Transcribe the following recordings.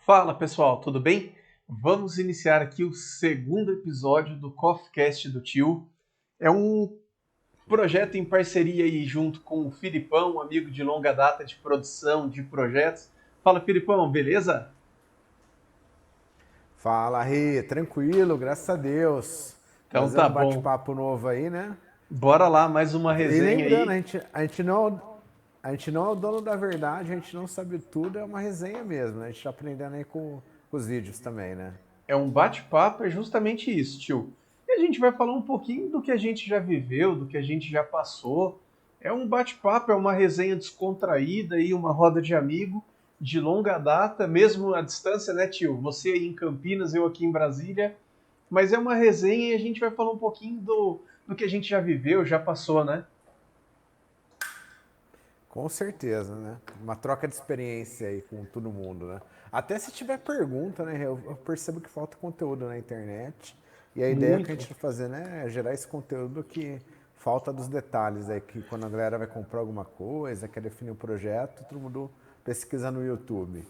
Fala pessoal, tudo bem? Vamos iniciar aqui o segundo episódio do CoffeeCast do Tio. É um projeto em parceria aí junto com o Filipão, um amigo de longa data de produção de projetos. Fala Filipão, beleza? Fala, Rê, tranquilo, graças a Deus. Então Fazendo tá um bom. bate-papo novo aí, né? Bora lá, mais uma E resenha lembrando, aí. a gente não é o dono da verdade, a gente não sabe tudo, é uma resenha mesmo, né? A gente tá aprendendo aí com os vídeos também, né? É um bate-papo, é justamente isso, tio. E a gente vai falar um pouquinho do que a gente já viveu, do que a gente já passou. É um bate-papo, é uma resenha descontraída e uma roda de amigo de longa data, mesmo à distância, né, tio? Você aí em Campinas, eu aqui em Brasília. Mas é uma resenha e a gente vai falar um pouquinho do que a gente já viveu, já passou, né? Com certeza, né? Uma troca de experiência aí com todo mundo, né? Até se tiver pergunta, né? Eu percebo que falta conteúdo na internet. E a ideia que a Muito. gente vai fazer, né, é gerar esse conteúdo que falta dos detalhes aí, que quando a galera vai comprar alguma coisa, quer definir um projeto, todo mundo pesquisa no YouTube.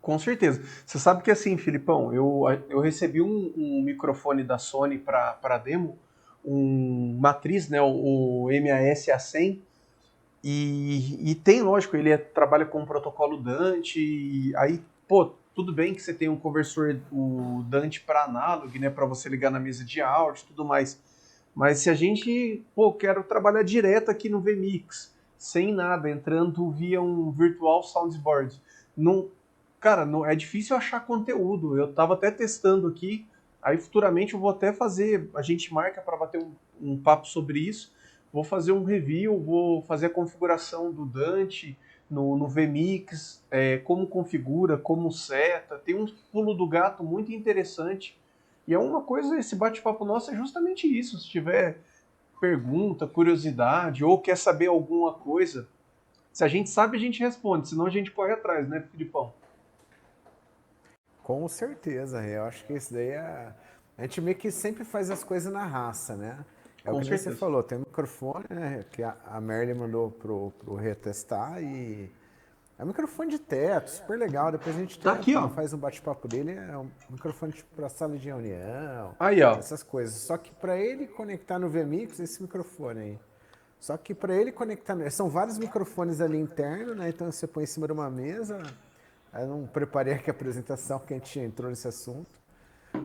Com certeza. Você sabe que assim, Filipão, eu recebi um microfone da Sony para demo, um matriz, né, o MAS A100, e tem, lógico, trabalha com o protocolo Dante, e aí, pô, tudo bem que você tem um conversor, o Dante para analog, né, para você ligar na mesa de áudio e tudo mais, mas se a gente, pô, quero trabalhar direto aqui no VMix, sem nada, entrando via um virtual soundboard, não, cara, não, é difícil achar conteúdo. Eu tava até testando aqui, aí futuramente eu vou até fazer, a gente marca para bater um papo sobre isso. Vou fazer um review, vou fazer a configuração do Dante no VMix, como configura, como seta. Tem um pulo do gato muito interessante. E é uma coisa, esse bate-papo nosso é justamente isso. Se tiver pergunta, curiosidade ou quer saber alguma coisa, se a gente sabe, a gente responde, senão a gente corre atrás, né, Filipão? Com certeza, eu acho que isso daí é. A gente meio que sempre faz as coisas na raça, né? É o Com que nem você certeza. falou, tem um microfone, né? Que a Merle mandou pro retestar e. É um microfone de teto, super legal. Depois a gente Tá até aqui, ó. faz um bate-papo dele. É um microfone tipo para sala de reunião, Aí, ó. essas coisas. Só que para ele conectar no VMix, esse microfone aí. Só que para ele conectar. São vários microfones ali internos, né? Então você põe em cima de uma mesa. Eu não preparei aqui a apresentação que a gente entrou nesse assunto.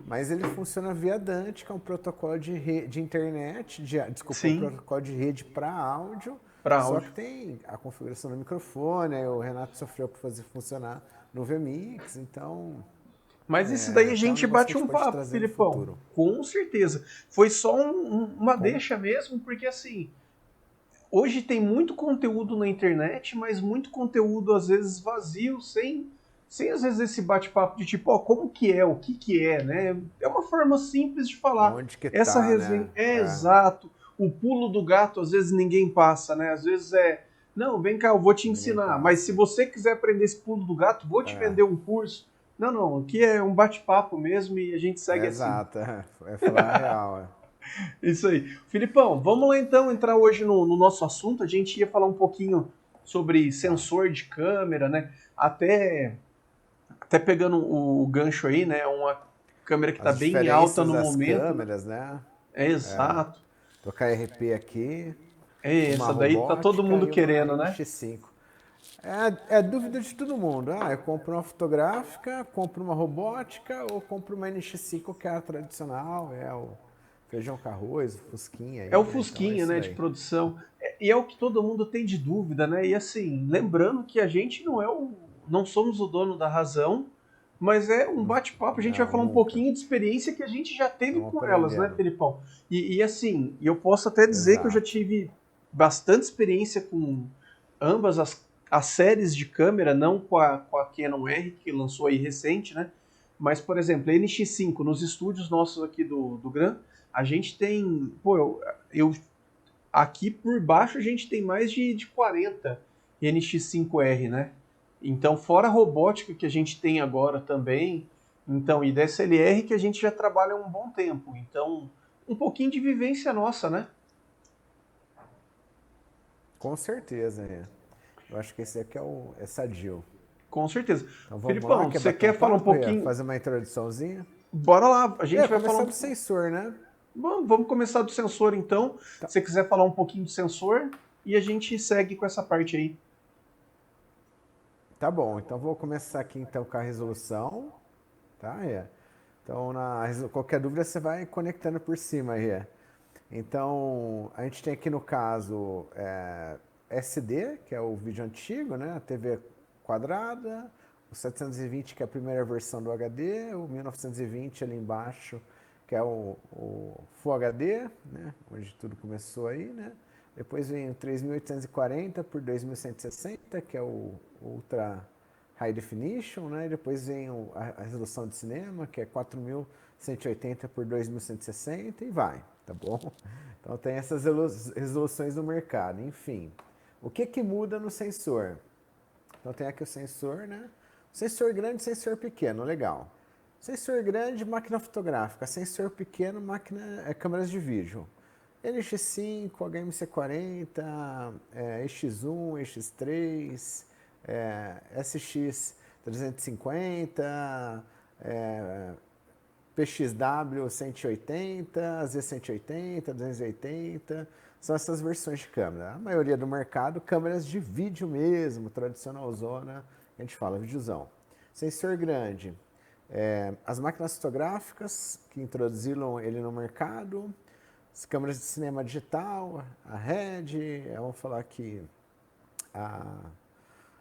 Mas ele funciona via Dante, que é um protocolo de internet, desculpa, um Sim, protocolo de rede para áudio, para só áudio. que tem a configuração do microfone, aí o Renato sofreu para fazer funcionar no VMix, então Mas isso daí a até um gente negócio que bate a gente um pode papo, trazer no Filipão. futuro. Com certeza. Foi só uma Com, deixa mesmo, porque assim, hoje tem muito conteúdo na internet, mas muito conteúdo às vezes vazio, sem às vezes esse bate-papo de tipo, ó, como que é, o que é, né? É uma forma simples de falar. Onde que Essa tá, resenha né? é exato. O pulo do gato às vezes ninguém passa, né? Às vezes não, vem cá, eu vou te Ninguém ensinar, mas se passa. você quiser aprender esse pulo do gato, vou te É, vender um curso. Não, não, aqui é um bate-papo mesmo e a gente segue assim. exato, é falar a real. Isso aí. Filipão, vamos lá então entrar hoje no nosso assunto. A gente ia falar um pouquinho sobre Tá. sensor de câmera, né? Até pegando o gancho aí, né? Uma câmera que está As bem alta diferenças no das momento, né? câmeras, né? É exato. Tocar RP aqui, É, uma essa daí tá todo robótica mundo e uma querendo, né? NX5. É dúvida de todo mundo. Ah, eu compro uma fotográfica, compro uma robótica ou compro uma NX5 que é a tradicional, é o feijão com arroz, o fusquinha É o aí, né? Então é Fusquinha, isso né, de daí. produção. E é o que todo mundo tem de dúvida, né? E assim, lembrando que a gente não somos o dono da razão, mas é um bate-papo, a gente vai Não, falar um nunca. pouquinho de experiência que a gente já teve Estamos com elas, né, aprendendo. Felipão? E assim, eu posso até dizer que eu já Exato. tive bastante experiência com ambas as séries de câmera, não com a Canon R, que lançou aí recente, né? Mas, por exemplo, a NX5, nos estúdios nossos aqui do Gran, a gente tem. Pô, eu aqui por baixo a gente tem mais de 40 NX5R, né? Então, fora a robótica que a gente tem agora também, então, e DSLR que a gente já trabalha há um bom tempo. Então, um pouquinho de vivência nossa, né? Com certeza, é. Eu acho que esse aqui é sadio. Com certeza. Então vamos lá, Filipão, quer você bater quer um falar um papo, Rê? pouquinho? Fazer uma introduçãozinha? Bora lá, a gente vai falar Começar um... do sensor, né? Bom, vamos começar do sensor então. Tá, Se você quiser falar um pouquinho do sensor e a gente segue com essa parte aí. tá bom, então vou começar aqui então com a resolução, tá, Rê? Então, qualquer dúvida você vai conectando por cima aí. Então, a gente tem aqui no caso SD, que é o vídeo antigo, né? A TV quadrada, o 720, que é a primeira versão do HD, o 1920 ali embaixo, que é o Full HD, né? Onde tudo começou aí, né? Depois vem o 3840 por 2160, que é o Ultra High Definition, né? E depois vem a resolução de cinema, que é 4180 por 2160 e vai, tá bom? Então tem essas resoluções no mercado, enfim. O que muda no sensor? Então tem aqui o sensor, né? Sensor grande, sensor pequeno, legal. Sensor grande, máquina fotográfica. Sensor pequeno, câmeras de vídeo. NX5, HMC40, X1, X3, SX350, PXW 180, Z180, 280, são essas versões de câmera. A maioria do mercado, câmeras de vídeo mesmo, tradicional zona, a gente fala videozão. Sensor grande, as máquinas fotográficas que introduziram ele no mercado, as câmeras de cinema digital, a Red, vamos falar aqui a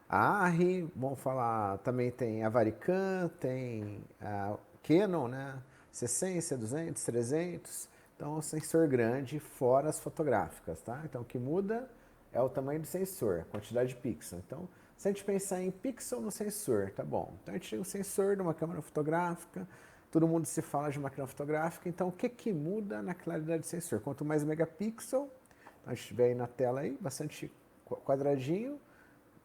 ARRI, vamos falar, também tem a Varicam, tem a Canon, né? C100, C200, 300. Então, sensor grande, fora as fotográficas, tá? Então, o que muda é o tamanho do sensor, a quantidade de pixel. Então, se a gente pensar em pixel no sensor, tá bom. Então, a gente tem um sensor de uma câmera fotográfica, todo mundo se fala de máquina fotográfica, então o que muda na claridade do sensor? Quanto mais megapixel, a gente vê aí na tela aí, bastante quadradinho.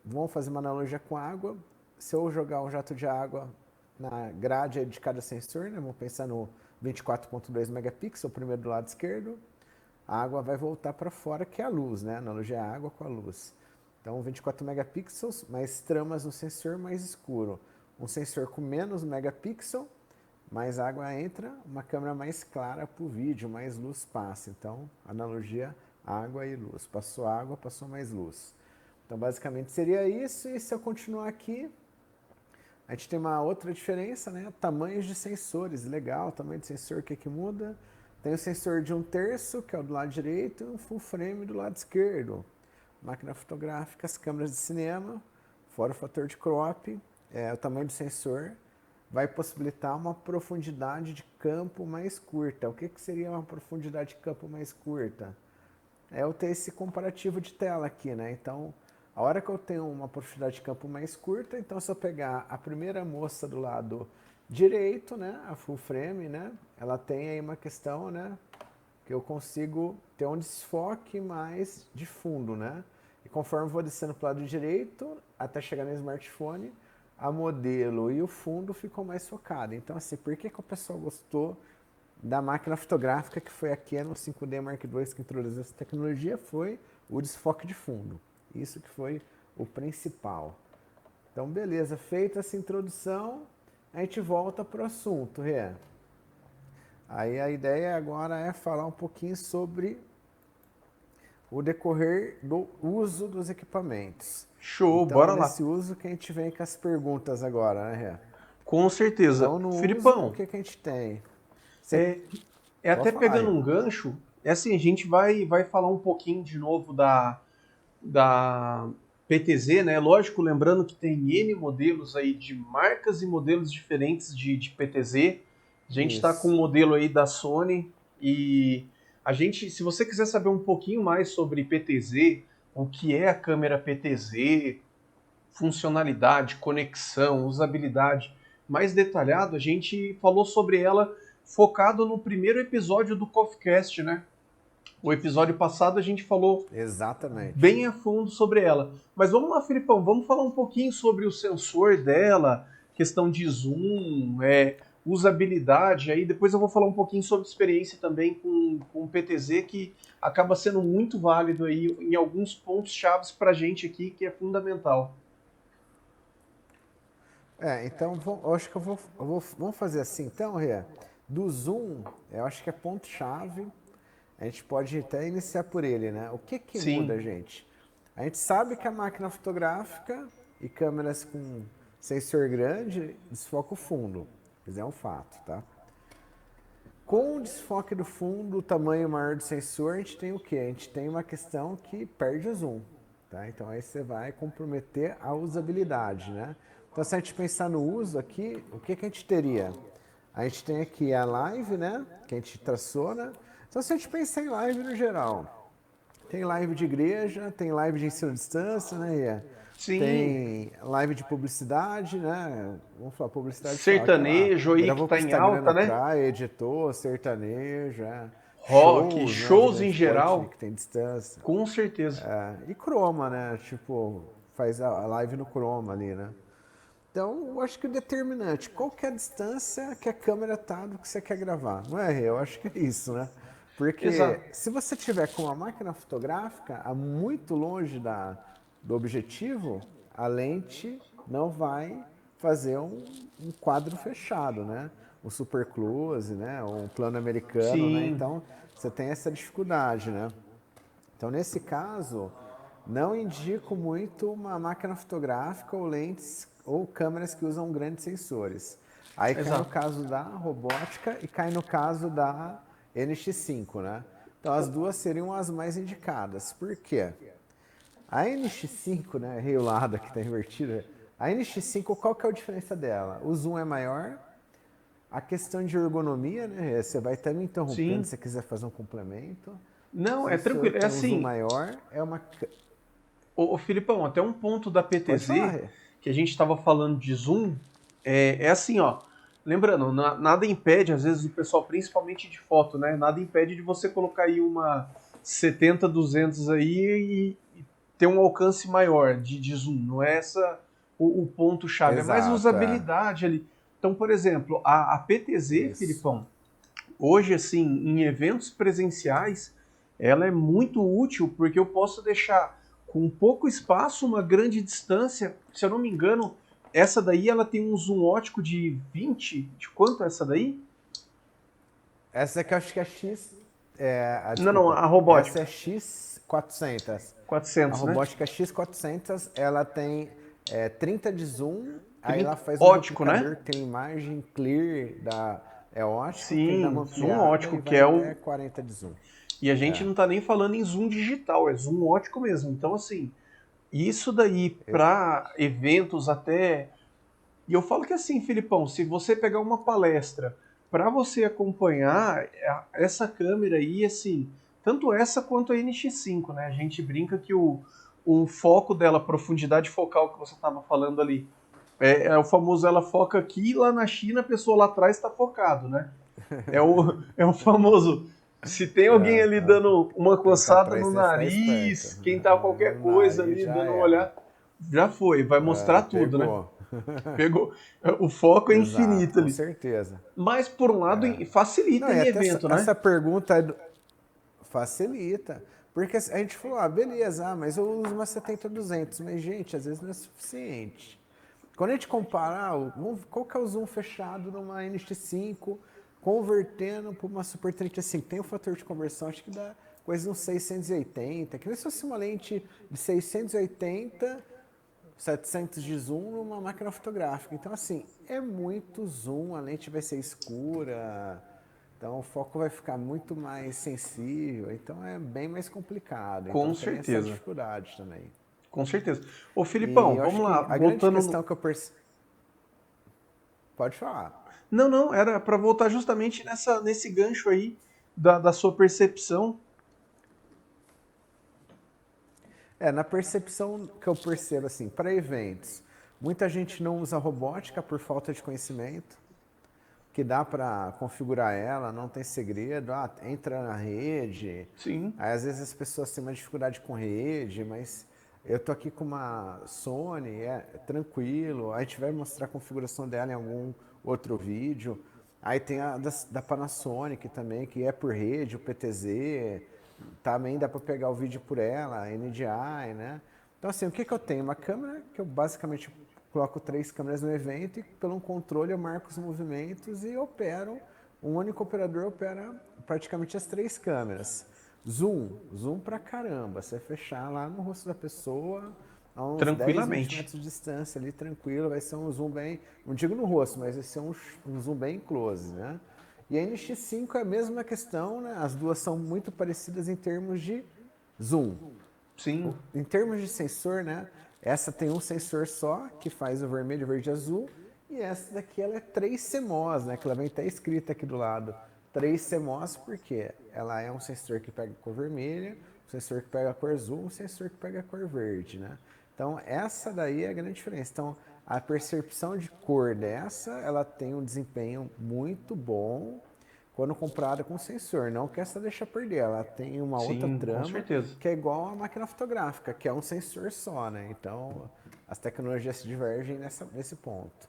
Vamos fazer uma analogia com a água. Se eu jogar um jato de água na grade de cada sensor, né? Vamos pensar no 24.2 megapixels, o primeiro do lado esquerdo, a água vai voltar para fora, que é a luz, né? A analogia é a água com a luz. Então, 24 megapixels, mais tramas no sensor, mais escuro. Um sensor com menos megapixel, mais água entra, uma câmera mais clara para o vídeo, mais luz passa. Então, analogia água e luz. Passou água, passou mais luz. Então, basicamente seria isso. E se eu continuar aqui, a gente tem uma outra diferença, né? Tamanhos de sensores. Legal, tamanho de sensor, o que muda? Tem o sensor de 1/3, que é o do lado direito, e um full frame do lado esquerdo. Máquina fotográfica, as câmeras de cinema, fora o fator de crop, o tamanho do sensor, vai possibilitar uma profundidade de campo mais curta. O que seria uma profundidade de campo mais curta? É eu ter esse comparativo de tela aqui, né? Então, a hora que eu tenho uma profundidade de campo mais curta, então se eu pegar a primeira moça do lado direito, né, a full frame, né, ela tem aí uma questão, né, que eu consigo ter um desfoque mais de fundo, né? E conforme eu vou descendo para o lado direito, até chegar no smartphone, a modelo e o fundo ficam mais focados. Então, assim, por que o pessoal gostou da máquina fotográfica que foi a Canon 5D Mark II que introduziu essa tecnologia? Foi o desfoque de fundo. Isso que foi o principal. Então, beleza, feita essa introdução, a gente volta para o assunto, Rê. Aí a ideia agora é falar um pouquinho sobre o decorrer do uso dos equipamentos. Show, Então, bora lá. nesse uso que a gente vem com as perguntas agora, né, Rê? Com certeza. Então, no uso, o Filipão, que a gente tem? Você é, é pode até falar pegando aí. um gancho, é assim, a gente vai falar um pouquinho de novo da PTZ, né? Lógico, lembrando que tem N modelos aí de marcas e modelos diferentes de PTZ. A gente está com um Isso. modelo aí da Sony e a gente, se você quiser saber um pouquinho mais sobre PTZ, o que é a câmera PTZ, funcionalidade, conexão, usabilidade mais detalhado, a gente falou sobre ela focado no primeiro episódio do CoffeeCast, né? O episódio passado a gente falou Exatamente. bem a fundo sobre ela. Mas vamos lá, Filipão, vamos falar um pouquinho sobre o sensor dela, questão de zoom, usabilidade. Aí depois eu vou falar um pouquinho sobre experiência também com o PTZ, que acaba sendo muito válido aí em alguns pontos chaves para a gente aqui, que é fundamental. Então eu acho que vamos fazer assim, então, Rê. Do zoom, eu acho que é ponto-chave. A gente pode até iniciar por ele, né? O que que muda, Sim, gente? A gente sabe que a máquina fotográfica e câmeras com sensor grande desfoca o fundo. Isso é um fato, tá? Com o desfoque do fundo, o tamanho maior do sensor, a gente tem o quê? A gente tem uma questão que perde o zoom, tá? Então aí você vai comprometer a usabilidade, né? Então se a gente pensar no uso aqui, o que que a gente teria? A gente tem aqui a live, né? Que a gente traçou, né? Então se a gente pensar em live no geral, tem live de igreja, tem live de ensino à distância, né, Iê? sim. Tem live de publicidade, né? Vamos falar publicidade só, aquela Sertanejo aí que gravou pro tá em Instagram alta, na né? praia, editou, sertanejo, Rock, shows, né? De shows em grande porte geral, que tem distância. com certeza. E croma, né? Tipo, faz a live no croma ali, né? Então, eu acho que o determinante, qual que é a distância que a câmera tá do que você quer gravar? Não é? Eu acho que é isso, né? Porque Exato. se você tiver com uma máquina fotográfica a muito longe do objetivo, a lente não vai fazer um quadro fechado, né? Um super close, né? Um plano americano, né? Sim. Então, você tem essa dificuldade, né? Então, nesse caso, não indico muito uma máquina fotográfica ou lentes ou câmeras que usam grandes sensores. Aí cai no Exato. caso da robótica e cai no caso da NX5, né? Então as duas seriam as mais indicadas. Por quê? A NX5, né, Rio Lada que está invertida, a NX5, qual que é a diferença dela? O zoom é maior, a questão de ergonomia, né? Você vai estar me interrompendo se Sim. você quiser fazer um complemento. Não, Se é o senhor tranquilo. É tem um zoom assim, maior, é uma. ô Filipão, até um ponto da Pode falar, PTZ, Rê. que a gente estava falando de zoom, é assim, ó. Lembrando, nada impede, às vezes o pessoal, principalmente de foto, né? Nada impede de você colocar aí uma 70-200 aí e ter um alcance maior de zoom. Não é essa o ponto-chave, é mais Exato, usabilidade ali. Então, por exemplo, a PTZ, isso. Filipão, hoje, assim, em eventos presenciais, ela é muito útil porque eu posso deixar com pouco espaço uma grande distância. Se eu não me engano, essa daí ela tem um zoom ótico de 20. De quanto é essa daí? Essa aqui eu acho que é X. Não, não, Desculpa. a Essa robótica. é X400. A 400, né? robótica X400, ela tem 30 de zoom, aí ela 30, faz um ótico, né? duplicador que tem imagem clear, é ótico, que ele dá uma Sim, zoom ampliada ótico, e que vai é até o. 40 de zoom. E a gente É. não tá nem falando em zoom digital, é zoom ótico mesmo. Então, assim, isso daí para eventos até. E eu falo que assim, Filipão, se você pegar uma palestra para você acompanhar essa câmera aí, assim, tanto essa quanto a NX5, né? A gente brinca que o foco dela, a profundidade focal que você estava falando ali, é o famoso ela foca aqui, lá na China a pessoa lá atrás está focado, né? É o famoso. Se tem alguém ali dando uma Quem tá coçada atrás no tem que ficar esperto. nariz, quem tá qualquer No coisa nariz ali já dando um era. olhar, já foi, vai mostrar tudo, né? Pegou. Pegou. O foco é Exato, infinito com ali. certeza. Mas, por um lado, Não, facilita e em até evento, né? essa pergunta facilita. Porque a gente falou, beleza, mas eu uso uma 70-200. Mas, gente, às vezes não é suficiente. Quando a gente comparar, qual que é o zoom fechado numa NX5 convertendo para uma Super 35? Tem o fator de conversão, acho que dá coisa de uns 680. Que nem se fosse uma lente de 680, 700 de zoom numa máquina fotográfica. Então, assim, é muito zoom, a lente vai ser escura, então o foco vai ficar muito mais sensível, então é bem mais complicado. Então Com tem essa certeza. dificuldade também. Com certeza. Ô, E Filipão, eu acho vamos lá. que a grande Voltando no. questão que eu percebo. Pode falar. Não, não, era para voltar justamente nesse gancho aí da sua percepção. Na percepção que eu percebo, assim, para eventos, muita gente não usa robótica por falta de conhecimento, que dá para configurar ela, não tem segredo, entra na rede. Sim, Aí às vezes as pessoas têm uma dificuldade com rede, mas eu tô aqui com uma Sony, é tranquilo. A gente vai mostrar a configuração dela em algum outro vídeo. Aí tem a da Panasonic também, que é por rede, o PTZ. Também dá para pegar o vídeo por ela, a NDI, né? Então assim, o que eu tenho? Uma câmera que eu basicamente coloco 3 câmeras no evento e pelo controle eu marco os movimentos e opero. Um único operador opera praticamente as 3 câmeras. Zoom pra caramba. Você fechar lá no rosto da pessoa, a uns 10, 20 Tranquilamente. metros de distância ali, tranquilo. Vai ser um zoom bem, não digo no rosto, mas vai ser um zoom bem close, né? E a NX5 é a mesma questão, né? As duas são muito parecidas em termos de zoom. Sim, Em termos de sensor, né? Essa tem um sensor só, que faz o vermelho, verde e azul. E essa daqui ela é 3 CMOS, né? Que ela vem até escrita aqui do lado. 3 CMOS porque ela é um sensor que pega a cor vermelha, um sensor que pega a cor azul, um sensor que pega a cor verde, né? Então essa daí é a grande diferença. Então a percepção de cor dessa, ela tem um desempenho muito bom quando comparada com sensor. Não que essa deixa perder, ela tem uma outra sim, com trama certeza. que é igual à máquina fotográfica, que é um sensor só, né? Então as tecnologias se divergem nesse ponto.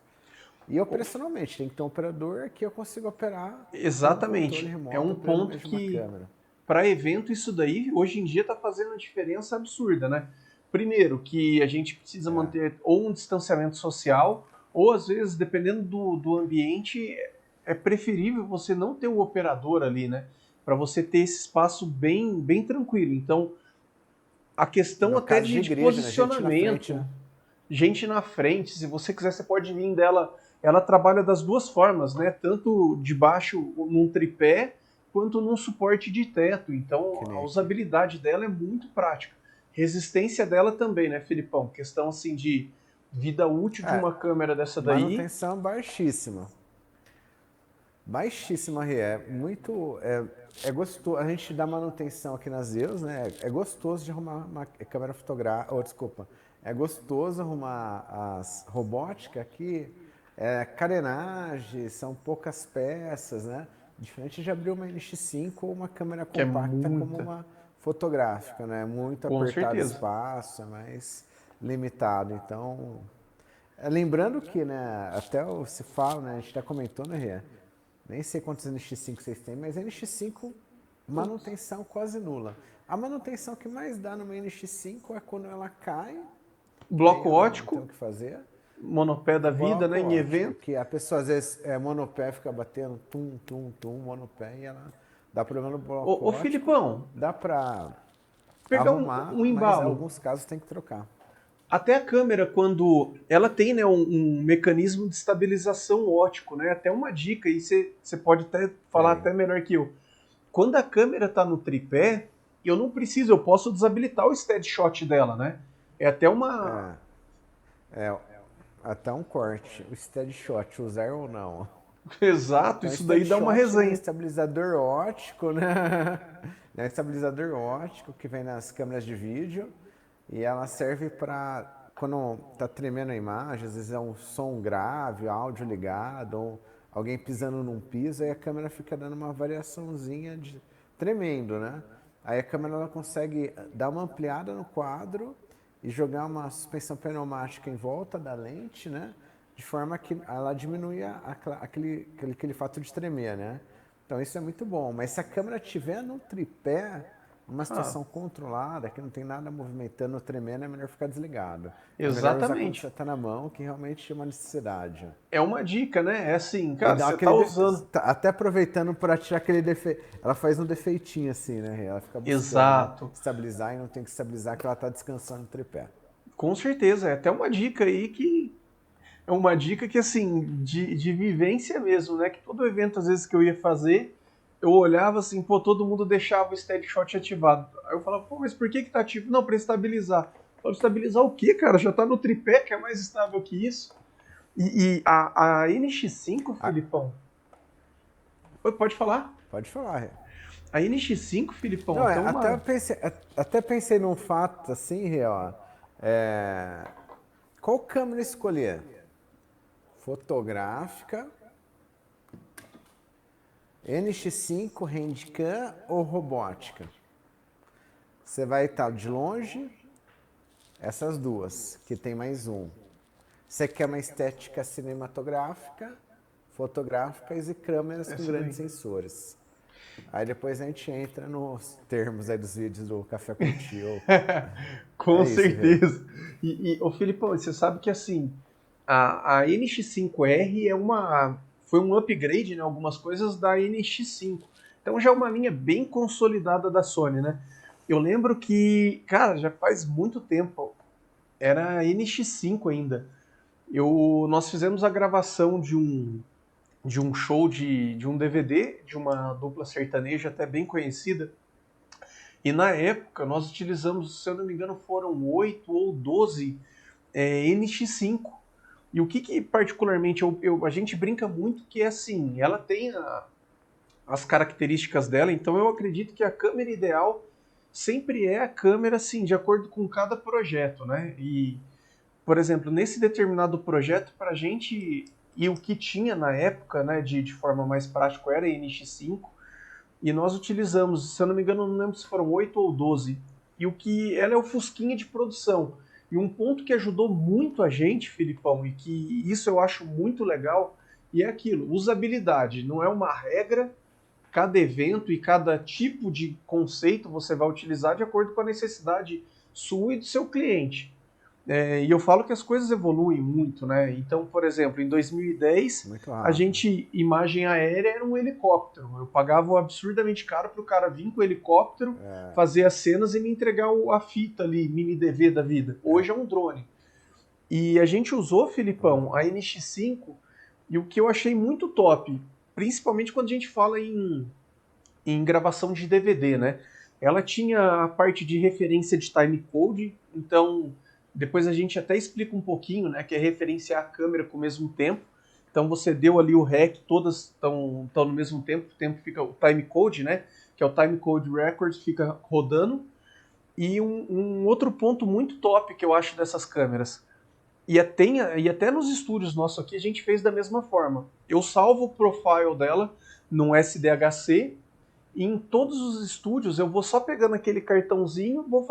E operacionalmente, tem que ter um operador que eu consiga operar com um controle Exatamente. É remoto um operando ponto mesmo uma que, câmera. para evento, isso daí, hoje em dia, está fazendo uma diferença absurda, né? Primeiro, que a gente precisa É. manter ou um distanciamento social, ou às vezes, dependendo do ambiente, é preferível você não ter o operador ali, né? Para você ter esse espaço bem tranquilo. Então, a questão No até caso de de igreja, né? Gente na frente, posicionamento, né? gente na frente, se você quiser, você pode vir dela. Ela trabalha das duas formas, né? Tanto de baixo num tripé, quanto num suporte de teto. Então Que a nem aqui. usabilidade dela é muito prática. Resistência dela também, né, Filipão? Questão assim de vida útil de É, uma câmera dessa daí. manutenção baixíssima. Baixíssima, Rê. É muito. É gostoso. A gente dá manutenção aqui nas Zeus, né? É gostoso de arrumar uma câmera fotográfica. Oh, desculpa. É gostoso arrumar as robótica aqui. É carenagem, são poucas peças, né? Diferente de abrir uma NX5 ou uma câmera Que é compacta como muita, uma fotográfica, né? Muito com apertado certeza. espaço, é mais limitado. Então, lembrando que, né, até se fala, né, a gente já comentou, né, Rê? Nem sei quantos NX5 vocês têm, mas NX5, manutenção quase nula. A manutenção que mais dá numa NX5 é quando ela cai, que aí Bloco ela não tem o ótico, que fazer. monopé da vida, né? Bloco Em ótico, evento. que a pessoa às vezes é monopé, fica batendo monopé, e ela dá problema no bloco Ô ótico. Filipão, Dá pra pegar um arrumar, mas em embalo. alguns casos tem que trocar. Até a câmera, quando ela tem, né, um mecanismo de estabilização ótico, né? Até uma dica, e você pode até falar Tem. até melhor que eu. Quando a câmera está no tripé, eu não preciso, eu posso desabilitar o steady shot dela, né? É até uma. É, até um corte. O steady shot, usar ou não. Exato, Então, isso daí steady dá uma shot, né, resenha. estabilizador óptico, né? É um estabilizador óptico que vem nas câmeras de vídeo e ela serve para quando tá tremendo a imagem, às vezes é um som grave, áudio ligado, ou alguém pisando num piso, aí a câmera fica dando uma variaçãozinha de tremendo, né? Aí a câmera ela consegue dar uma ampliada no quadro e jogar uma suspensão pneumática em volta da lente, né? De forma que ela diminui aquele fato de tremer, né? Então isso é muito bom. Mas se a câmera estiver no tripé, numa Ah, situação controlada, que não tem nada movimentando, tremendo, é melhor ficar desligado. É melhor usar quando você exatamente. está na mão, que realmente é uma necessidade. É uma dica, né? É assim, E cara, dá você tá aquele. usando. Até aproveitando para tirar aquele defeito. Ela faz um defeitinho assim, né? Ela fica buscando Exato. estabilizar e não tem que estabilizar, que ela está descansando no tripé. Com certeza. É até uma dica aí que é uma dica que, assim, de vivência mesmo, né? Que todo evento, às vezes, que eu ia fazer, eu olhava assim, pô, todo mundo deixava o steady shot ativado. Aí eu falava, pô, mas por que tá ativo? Não, pra estabilizar. Eu falava, estabilizar o quê, cara? Já tá no tripé, que é mais estável que isso. E a NX5, Ah, Filipão, oi, pode falar? pode falar, Rê. A NX5, Filipão, Não, tem uma... até pensei num fato assim, Rê, ó. É, qual câmera escolher? Fotográfica, NX5, handcam ou robótica? Você vai estar de longe, essas duas, que tem mais um. Você quer uma estética cinematográfica, fotográficas e câmeras com Essa grandes daí. sensores. Aí depois a gente entra nos termos aí dos vídeos do Café com Tio. Com É isso, Rê. certeza. Ô Filipão, você sabe que assim, A NX5R foi um upgrade, né, algumas coisas da NX5. Então já é uma linha bem consolidada da Sony, né? Eu lembro que, cara, já faz muito tempo, era a NX5 ainda. Nós fizemos a gravação de um show de um DVD de uma dupla sertaneja até bem conhecida. E na época nós utilizamos, se eu não me engano, foram 8 ou 12 NX5. E o que particularmente a gente brinca muito que é assim, ela tem as características dela, então eu acredito que a câmera ideal sempre é a câmera assim, de acordo com cada projeto, né? E, por exemplo, nesse determinado projeto, para a gente, e o que tinha na época, né, de forma mais prática, era a NX5, e nós utilizamos, se eu não me engano, não lembro se foram 8 ou 12. E o que ela é o fusquinha de produção. E um ponto que ajudou muito a gente, Filipão, e que isso eu acho muito legal, e é aquilo, usabilidade. Não é uma regra, cada evento e cada tipo de conceito você vai utilizar de acordo com a necessidade sua e do seu cliente. E eu falo que as coisas evoluem muito, né? Então, por exemplo, em 2010, Muito a rápido. gente, imagem aérea era um helicóptero. Eu pagava absurdamente caro para o cara vir com o helicóptero, fazer as cenas e me entregar a fita ali, mini DV da vida. Hoje é um drone. E a gente usou, Filipão, a NX5, e o que eu achei muito top, principalmente quando a gente fala em gravação de DVD, né? Ela tinha a parte de referência de timecode, então depois a gente até explica um pouquinho, né? Que é referenciar a câmera com o mesmo tempo. Então você deu ali o REC, todas estão no mesmo tempo, o tempo fica o timecode, né? Que é o timecode record, fica rodando. E um outro ponto muito top que eu acho dessas câmeras, e até nos estúdios nossos aqui a gente fez da mesma forma. Eu salvo o profile dela num SDHC, e em todos os estúdios eu vou só pegando aquele cartãozinho, vou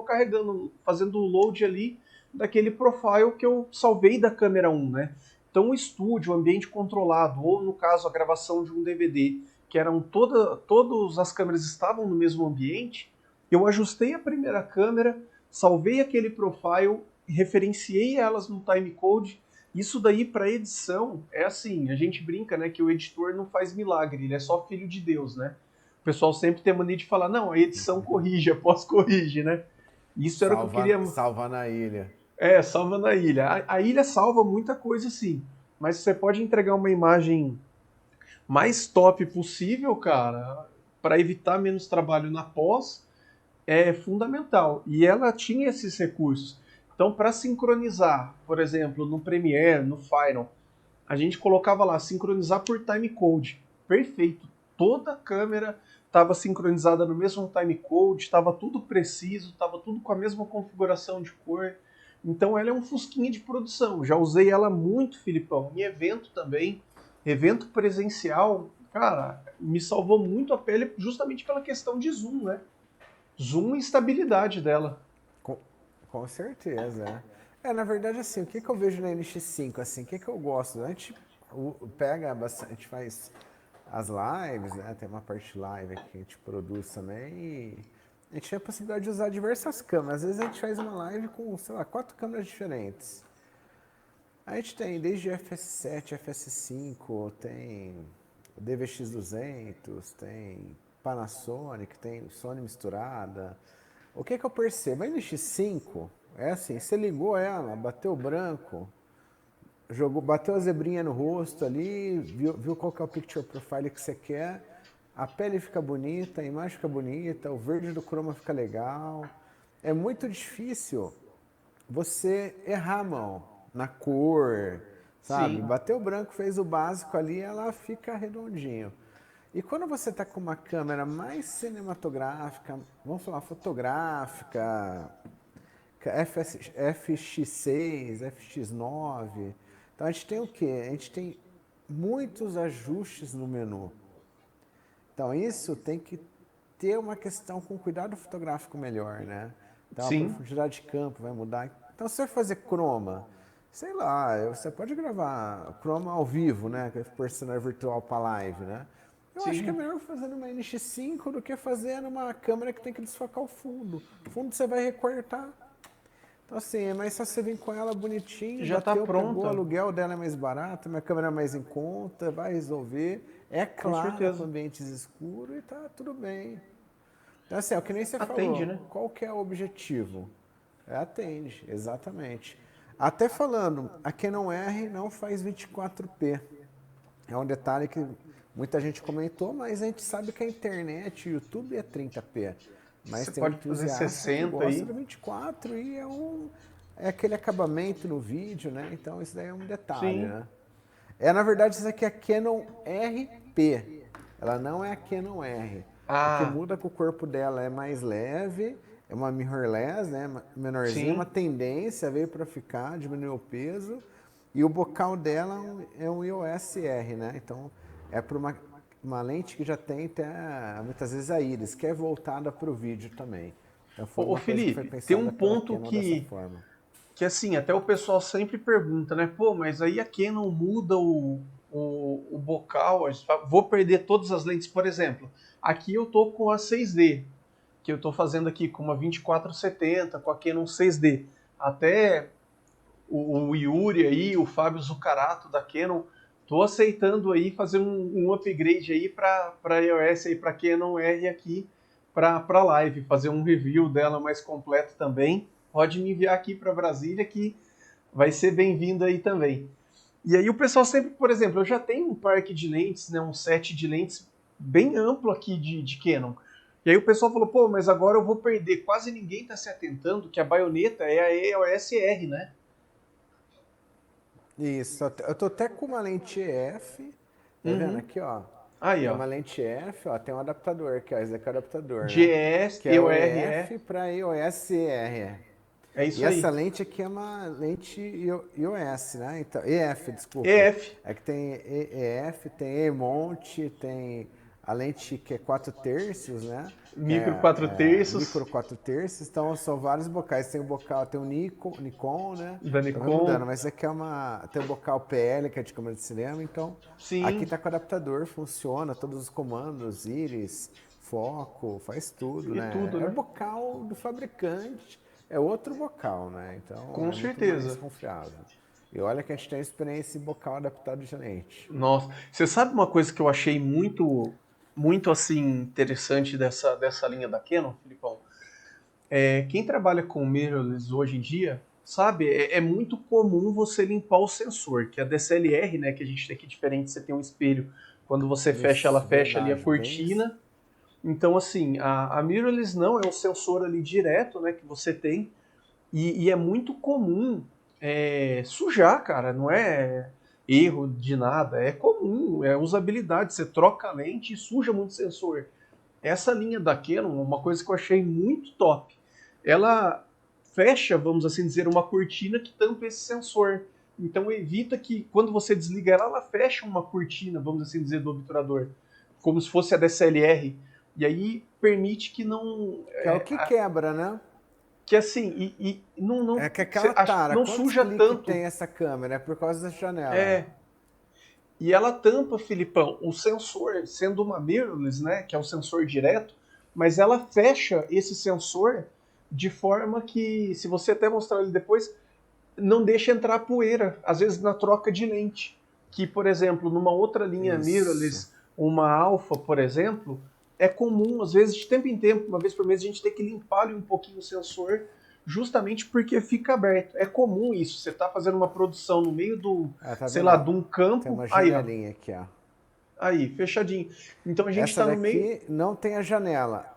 carregando, fazendo o load ali daquele profile que eu salvei da câmera 1, né? Então o estúdio, o ambiente controlado, ou no caso a gravação de um DVD, que eram todas as câmeras estavam no mesmo ambiente, eu ajustei a primeira câmera, salvei aquele profile, referenciei elas no timecode. Isso daí para edição é assim, a gente brinca, né, que o editor não faz milagre, ele é só filho de Deus, né? O pessoal sempre tem a mania de falar, não, a edição corrige, a pós corrige, né? Isso era o que eu queria. Salva na ilha. Salva na ilha. A ilha salva muita coisa, sim. Mas você pode entregar uma imagem mais top possível, cara, para evitar menos trabalho na pós, é fundamental. E ela tinha esses recursos. Então, para sincronizar, por exemplo, no Premiere, no Final, a gente colocava lá sincronizar por timecode. Perfeito. Toda a câmera estava sincronizada no mesmo timecode, estava tudo preciso, estava tudo com a mesma configuração de cor. Então ela é um fusquinha de produção. Já usei ela muito, Filipão, em evento também, evento presencial. Cara, me salvou muito a pele justamente pela questão de zoom, né? Zoom e estabilidade dela. Com, com certeza. Na verdade, assim, o que, que eu vejo na NX5, assim, o que, que eu gosto? A gente pega bastante, a gente faz as lives, né? Tem uma parte live que a gente produz também e a gente tem a possibilidade de usar diversas câmeras. Às vezes a gente faz uma live com, sei lá, 4 câmeras diferentes. A gente tem desde FS7, FS5, tem o DVX200, tem Panasonic, tem Sony misturada. O que que eu percebo? A NX5 é assim, você ligou ela, bateu branco, bateu a zebrinha no rosto ali, viu qual que é o picture profile que você quer, a pele fica bonita, a imagem fica bonita, o verde do chroma fica legal. É muito difícil você errar a mão na cor, sabe? Sim, Bateu o branco, fez o básico ali, ela fica redondinho. E quando você está com uma câmera mais cinematográfica, vamos falar fotográfica, FX6, FX9, então a gente tem o quê? A gente tem muitos ajustes no menu. Então isso tem que ter uma questão com cuidado fotográfico melhor, né? Então a sim, profundidade de campo vai mudar. Então se você fazer chroma, sei lá, você pode gravar chroma ao vivo, né? Por cenário virtual para live, né? Eu acho que é sim. melhor fazer numa NX5 do que fazer numa câmera que tem que desfocar o fundo. O fundo você vai recortar. Então, assim, é mais só você vir com ela bonitinho, Já tá bateu, pegou, o pronta, aluguel dela é mais barato, minha câmera é mais em conta, vai resolver. É com clara para certeza. ambientes escuros e tá tudo bem. Então, assim, é o que nem você Atende, falou. né? Qual que é o objetivo? É atende, exatamente. Até falando, a Canon R não faz 24p. É um detalhe que muita gente comentou, mas a gente sabe que a internet, o YouTube é 30p. Mas Você tem um pode fazer entusiasta que 60 gosta aí. do 24 e é aquele acabamento no vídeo, né? Então isso daí é um detalhe, Sim. né? Na verdade, isso aqui é a Canon RP. Ela não é a Canon R. O que Ah, muda é que o corpo dela é mais leve, é uma mirrorless, né? Menorzinha, uma sim. tendência veio para ficar, diminuiu o peso. E o bocal dela é um EOS R, né? Então é para uma lente que já tem até, muitas vezes a íris, que é voltada para o vídeo também. Então foi Ô uma coisa que foi Felipe, tem um pensada pela ponto Canon dessa forma. que assim, até o pessoal sempre pergunta, né? Pô, mas aí a Canon muda o bocal, vou perder todas as lentes, por exemplo. Aqui eu tô com a 6D, que eu tô fazendo aqui com uma 2470, com a Canon 6D. Até o Yuri aí, o Fábio Zucarato da Canon, tô aceitando aí fazer um upgrade aí para iOS aí para Canon R aqui para live, fazer um review dela mais completo também. Pode me enviar aqui para Brasília que vai ser bem-vindo aí também. E aí o pessoal sempre, por exemplo, eu já tenho um parque de lentes, né, um set de lentes bem amplo aqui de Canon. E aí o pessoal falou, pô, mas agora eu vou perder. Quase ninguém está se atentando que a baioneta é a EOS R, né? Isso, eu tô até com uma lente EF, tá vendo Uhum. aqui, ó? Aí, Tem ó. uma lente EF, ó, tem um adaptador aqui, ó, esse aqui é o adaptador, né? GS, Que é o EORE, EF para EOS R. é E isso essa aí. lente aqui é uma lente iOS, né? Então, EF, desculpa. EF, É que tem EF, tem E-mount, tem a lente que é 4 terços, né? Que micro 4 terços, micro 4 terços. Então, são vários bocais. Tem o bocal, tem o Nikon, né? da Então vai mudando. Nikon. Mas aqui tem o bocal PL, que é de câmera de cinema. Então, aqui Sim, tá com o adaptador, funciona, todos os comandos, íris, foco, faz tudo, e né? tudo, É o né? bocal do fabricante, é outro bocal, né? Então Com é muito mais certeza. confiável. E olha que a gente tem experiência em bocal adaptado de lente. Nossa, você sabe uma coisa que eu achei muito assim interessante dessa linha da Canon, Filipão? Quem trabalha com mirrorless hoje em dia, sabe, é muito comum você limpar o sensor, que a DSLR, né, que a gente tem aqui diferente, você tem um espelho, quando você fecha, ela Isso, fecha ali a verdade, bem isso. cortina. Então, assim, a mirrorless não, é um sensor ali direto, né, que você tem, e é muito comum sujar, cara, não é erro de nada, é comum, é usabilidade, você troca a lente e suja muito o sensor. Essa linha da Canon, uma coisa que eu achei muito top, ela fecha, vamos assim dizer, uma cortina que tampa esse sensor. Então evita que quando você desliga ela, ela fecha uma cortina, vamos assim dizer, do obturador, como se fosse a DSLR. E aí permite que não, Que é o que quebra, né? que assim, não, É que aquela tara, não quantos suja cliques tanto. tem essa câmera? É por causa da janela. É, e ela tampa, Filipão, o sensor, sendo uma mirrorless, né, que é o sensor direto, mas ela fecha esse sensor de forma que, se você até mostrar ele depois, não deixa entrar poeira, às vezes na troca de lente. Que, por exemplo, numa outra linha Isso. mirrorless, uma alfa, por exemplo, é comum, às vezes, de tempo em tempo, uma vez por mês, a gente ter que limpar ali um pouquinho o sensor, justamente porque fica aberto. É comum isso. Você está fazendo uma produção no meio do, Tá sei vendo? lá, Ó? de um Tem campo, uma aí, ó, janelinha aqui, ó. aí, fechadinho. Então a gente Essa está no meio daqui não tem a janela.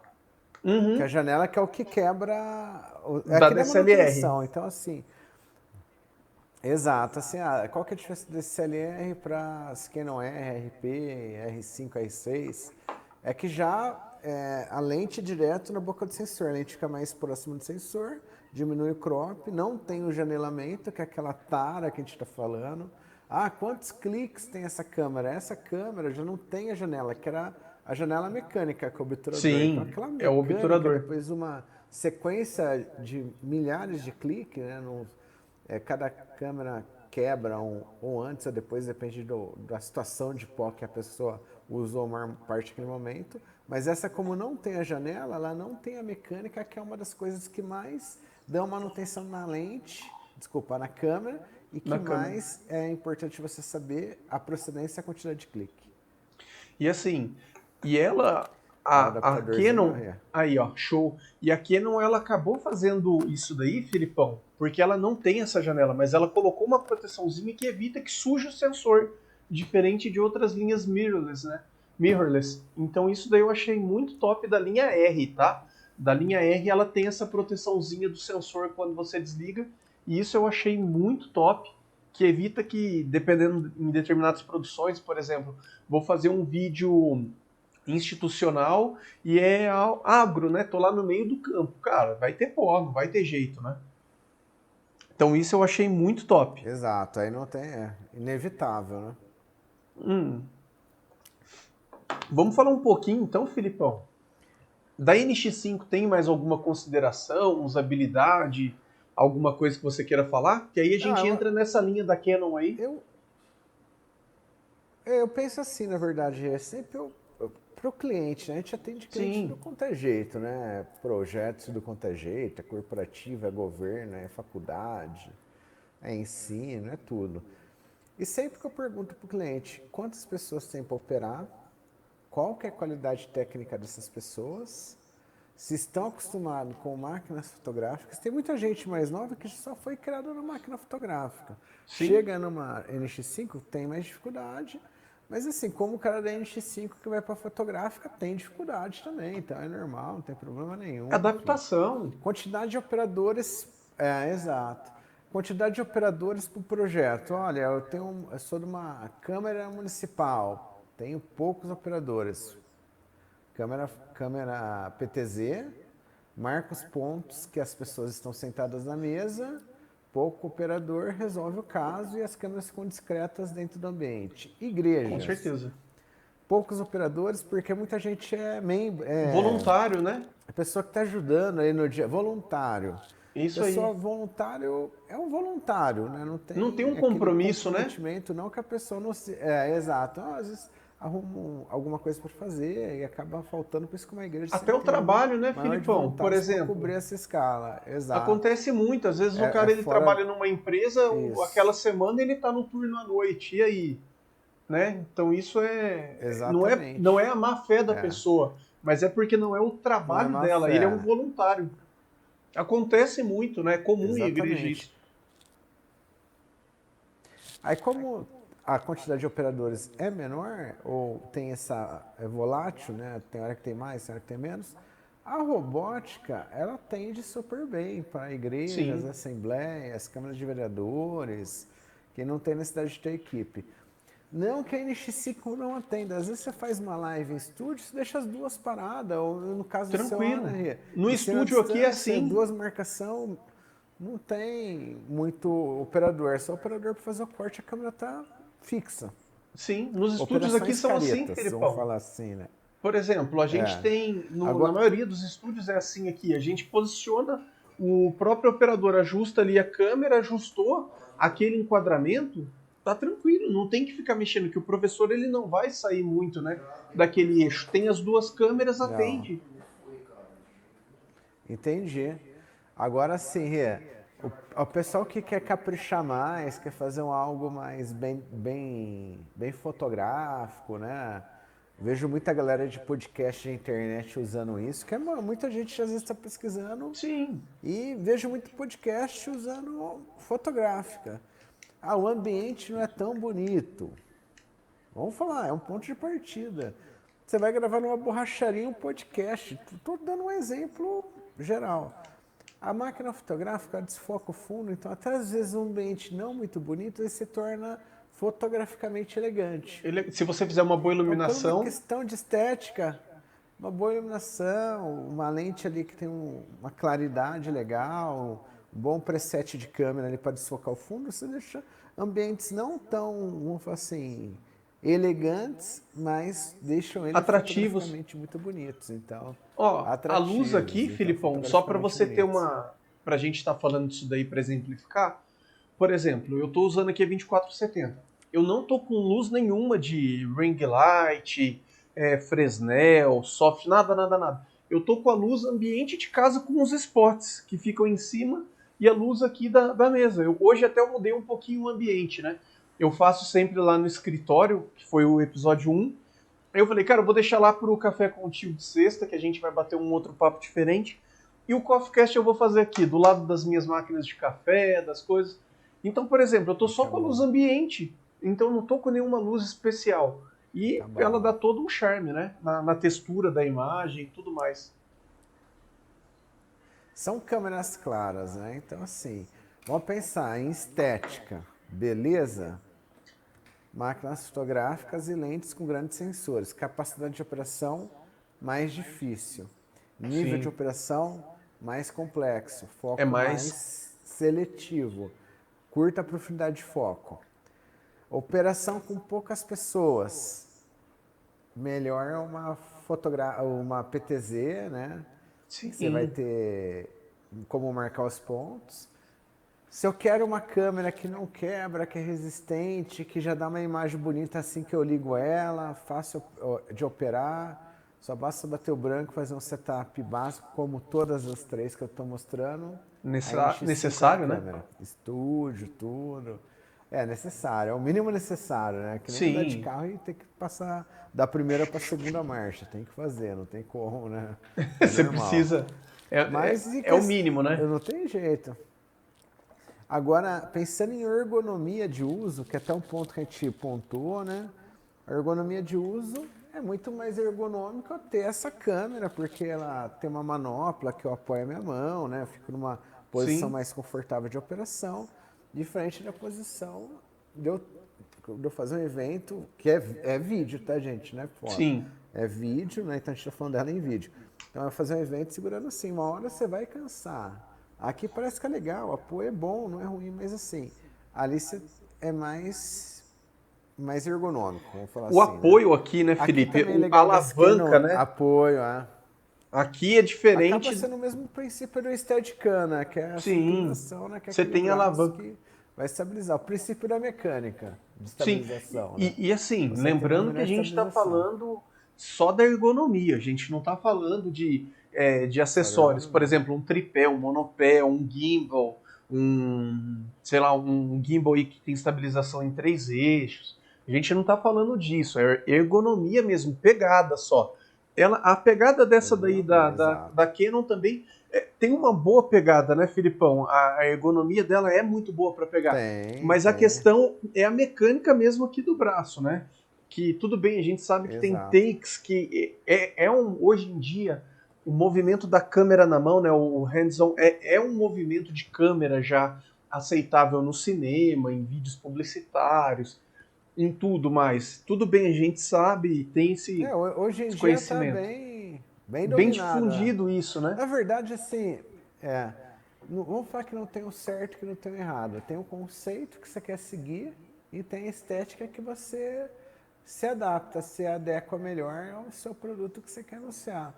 Que a janela que é o que quebra. É da aqui da DSLR. manutenção. Então, assim. Exato. Assim, qual que é a diferença desse CLR para Canon R, RP, R5, R6? É que já a lente é direto na boca do sensor. A lente fica mais próxima do sensor, diminui o crop, não tem o janelamento, que é aquela tara que a gente está falando. Quantos cliques tem essa câmera? Essa câmera já não tem a janela, que era a janela mecânica com o obturador. Então, Sim, aquela é o mecânica, obturador. depois de uma sequência de milhares de cliques, né, cada câmera quebra ou antes ou depois, depende da situação de pó que a pessoa usou uma parte naquele momento. Mas essa, como não tem a janela, ela não tem a mecânica, que é uma das coisas que mais dão manutenção na lente, desculpa, na câmera, e que Na câmera. mais é importante você saber a procedência e a quantidade de clique. E assim, e ela, É o a adaptadorzinho Canon, aí. aí ó, show. E a Canon, ela acabou fazendo isso daí, Filipão, porque ela não tem essa janela, mas ela colocou uma proteçãozinha que evita que suje o sensor, diferente de outras linhas mirrorless, né? Mirrorless. Então isso daí eu achei muito top da linha R, tá? Da linha R ela tem essa proteçãozinha do sensor quando você desliga, e isso eu achei muito top, que evita que, dependendo em determinadas produções, por exemplo, vou fazer um vídeo institucional e é agro, né? Tô lá no meio do campo. Cara, vai ter pó, não vai ter jeito, né? Então isso eu achei muito top. Exato, aí não tem, inevitável, né? Vamos falar um pouquinho então, Filipão. Da NX5 tem mais alguma consideração, usabilidade, alguma coisa que você queira falar? Que aí a Ah, gente entra nessa linha da Canon aí. eu penso assim, na verdade, é sempre para o cliente, né? A gente atende cliente do Sim, quanto é jeito, né? Projetos do quanto é jeito, é corporativo, é governo, é faculdade, é ensino, é tudo. E sempre que eu pergunto para o cliente quantas pessoas tem para operar, qual que é a qualidade técnica dessas pessoas, se estão acostumados com máquinas fotográficas. Tem muita gente mais nova que só foi criada na máquina fotográfica. sim. Chega numa NX5, tem mais dificuldade, mas assim, como o cara da NX5 que vai para fotográfica tem dificuldade também, então é normal, não tem problema nenhum, enfim. Adaptação. Quantidade de operadores, exato. Quantidade de operadores para o projeto. Olha, eu sou de uma Câmara Municipal, tenho poucos operadores. Câmera PTZ, marca os pontos que as pessoas estão sentadas na mesa, pouco operador resolve o caso e as câmeras ficam discretas dentro do ambiente. Com Igrejas, certeza. poucos operadores porque muita gente é membro, Voluntário, né? a pessoa que está ajudando aí no dia, voluntário. Isso aí. Pessoa voluntário é um voluntário, né? Não Não tem tem um aquele compromisso, né? comprometimento, não que a pessoa não se. Exato. Às vezes arruma alguma coisa para fazer e acaba faltando, por isso que uma igreja Até sempre o tem um número trabalho, né, maior de Filipão? Por voluntários para exemplo, cobrir essa escala. Exato. acontece muito. Às vezes o É cara ele fora trabalha numa empresa, aquela isso. semana ele tá no turno à noite. E aí? Né? Então isso não é Exatamente. a má fé da pessoa, mas é porque não é o Não é trabalho má dela. Ele é um fé. voluntário. Acontece muito, né? É comum em igreja Exatamente. isso. Aí como a quantidade de operadores é menor, ou tem essa, é volátil, né? Tem hora que tem mais, tem hora que tem menos, a robótica, ela tende super bem para igrejas, Sim. assembleias, câmaras de vereadores, que não tem necessidade de ter equipe. Não que a NX5 não atenda. Às vezes você faz uma live em estúdio, você deixa as duas paradas, ou no caso do seu lá, Tranquilo. né? No Ensina a estúdio aqui é distância, assim. duas marcação, não tem muito operador. É só operador para fazer o corte, a câmera tá fixa. Sim. Nos estúdios aqui Operações são assim, caretas, vamos Felipão. falar assim, né? Por exemplo, a gente É. tem, na Agora, maioria dos estúdios é assim aqui, a gente posiciona, o próprio operador ajusta ali a câmera, ajustou aquele enquadramento, tá tranquilo, não tem que ficar mexendo, que o professor ele não vai sair muito, né, daquele eixo. Tem as duas câmeras, não. atende. Entendi. Agora sim, Rê, o pessoal que quer caprichar mais, quer fazer algo mais bem fotográfico, né? Vejo muita galera de podcast de internet usando isso, que muita gente às vezes está pesquisando Sim, e vejo muito podcast usando fotográfica. Ah, o ambiente não é tão bonito. Vamos falar, é um ponto de partida. Você vai gravar numa borracharia um podcast. Estou dando um exemplo geral. A máquina fotográfica desfoca o fundo, então até às vezes um ambiente não muito bonito ele se torna fotograficamente elegante. se você fizer uma boa Então, por uma iluminação, questão de estética, uma boa iluminação, uma lente ali que tem uma claridade legal, um bom preset de câmera ali para desfocar o fundo, você deixa ambientes não tão, vamos falar assim, elegantes, mas deixam ele atrativos. fotograficamente muito bonitos. Então, Ó, a luz atrativos, aqui, então Filipão, só para fotograficamente você ter bonitos. uma, pra gente estar falando disso daí para exemplificar, por exemplo, eu estou usando aqui a 2470. Eu não estou com luz nenhuma de ring light, Fresnel, soft, nada, nada, nada. eu tô com a luz ambiente de casa com os spots que ficam em cima e a luz aqui da mesa. Hoje até eu mudei um pouquinho o ambiente, né? Eu faço sempre lá no escritório, que foi o episódio 1. Aí eu falei, cara, eu vou deixar lá pro Café com o Tio de sexta, que a gente vai bater um outro papo diferente. E o CoffeeCast eu vou fazer aqui, do lado das minhas máquinas de café, das coisas. Então, por exemplo, eu tô só Tá com a luz bom. ambiente, então eu não tô com nenhuma luz especial. E Tá ela dá bom. todo um charme, né? Na textura da imagem e tudo mais. São câmeras claras, né? Então, assim, vamos pensar em estética, beleza, máquinas fotográficas e lentes com grandes sensores. Capacidade de operação mais difícil. Nível de Sim, operação mais complexo. é Foco mais. mais seletivo. Curta profundidade de foco. Operação com poucas pessoas. Melhor uma PTZ, né? Você vai Sim, ter como marcar os pontos. Se eu quero uma câmera que não quebra, que é resistente, que já dá uma imagem bonita assim que eu ligo ela, fácil de operar, só basta bater o branco, fazer um setup básico, como todas as três que eu estou mostrando, a NX5 na necessário, né? câmera. Estúdio, tudo. É necessário, é o mínimo necessário, né? Que nem andar de Sim, carro e ter que passar da primeira para a segunda marcha. Tem que fazer, não tem como, né? É você normal. precisa. É, Mas é o mínimo, eu né? não tenho jeito. Agora, pensando em ergonomia de uso, que é até um ponto que a gente pontuou, né? A ergonomia de uso é muito mais ergonômico eu ter essa câmera, porque ela tem uma manopla que eu apoio a minha mão, né? Eu fico numa posição Sim, mais confortável de operação, diferente da posição de eu fazer um evento, que é vídeo, tá, gente? Não é foto. sim. É vídeo, né? Então a gente tá falando dela em vídeo. Então eu fazer um evento segurando assim, uma hora você vai cansar. Aqui parece que é legal, o apoio é bom, não é ruim, mas assim, ali você é mais ergonômico, vamos falar O assim, né? apoio aqui, né, Aqui Felipe? também é A legal das alavanca, Canon, né? apoio, ah. Aqui é Acaba diferente. sendo o mesmo princípio do Steadicam, né? Que é essa Sim. inclinação, né? Que é Você aquele tem braço alavanca. que vai estabilizar. O princípio da mecânica de Sim. estabilização, né? E assim, Você tem uma lembrando que melhor a gente está estabilização. falando só da ergonomia, a gente não está falando de Só da acessórios. Por ergonomia. exemplo, um tripé, um monopé, um gimbal, sei lá, um gimbal aí que tem estabilização em 3 eixos. A gente não está falando disso, é ergonomia mesmo, pegada só. A pegada dessa daí Ergonomia, da exato. Canon também tem uma boa pegada, né, Filipão? A ergonomia dela é muito boa para pegar. Tem, Mas a tem. questão é a mecânica mesmo aqui do braço, né? Que tudo bem, a gente sabe que tem Exato. takes que hoje em dia o movimento da câmera na mão, né? O hands-on é um movimento de câmera já aceitável no cinema, em vídeos publicitários, em tudo mais. Tudo bem, a gente sabe e tem Hoje em esse dia tá conhecimento. bem Bem dominado, né? difundido isso, né? Na verdade, assim, vamos falar que não tem o certo e que não tem o errado. Tem um conceito que você quer seguir e tem a estética que você se adapta, se adequa melhor ao seu produto que você quer anunciar.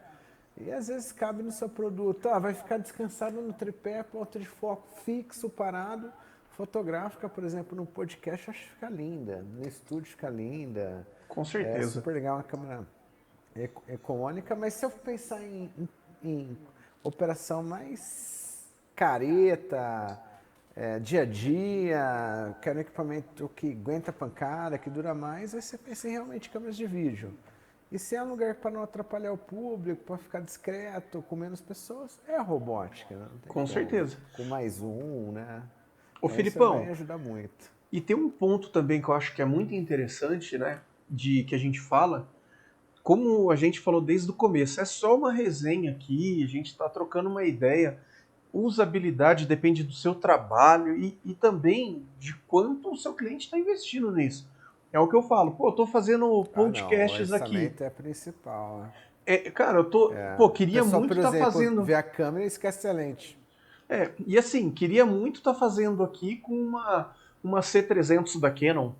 E às vezes cabe no seu produto, vai ficar descansado no tripé, ponto de foco fixo, parado. Fotográfica, por exemplo, no podcast, eu acho que fica linda. No estúdio fica linda. Com É certeza. super legal uma câmera econômica, mas se eu pensar em operação mais careta, dia a dia, quero um equipamento que aguenta pancada, que dura mais, aí você pensa em realmente câmeras de vídeo. E se é um lugar para não atrapalhar o público, para ficar discreto, com menos pessoas, é a robótica, né? Não tem Com como. certeza. Com mais um, né? Ô Então isso vai Filipão, ajudar muito. e tem um ponto também que eu acho que é muito interessante, né? De que a gente fala, como a gente falou desde o começo, é só uma resenha aqui, a gente está trocando uma ideia. Usabilidade depende do seu trabalho e também de quanto o seu cliente está investindo nisso. É o que eu falo, pô, eu tô fazendo Ah, não, o podcasts aqui. orçamento é principal, né? Cara, eu tô, pô, O queria pessoal, muito por estar exemplo, fazendo. vê a câmera e esquece a lente. E assim, queria muito estar fazendo aqui com uma C300 da Canon.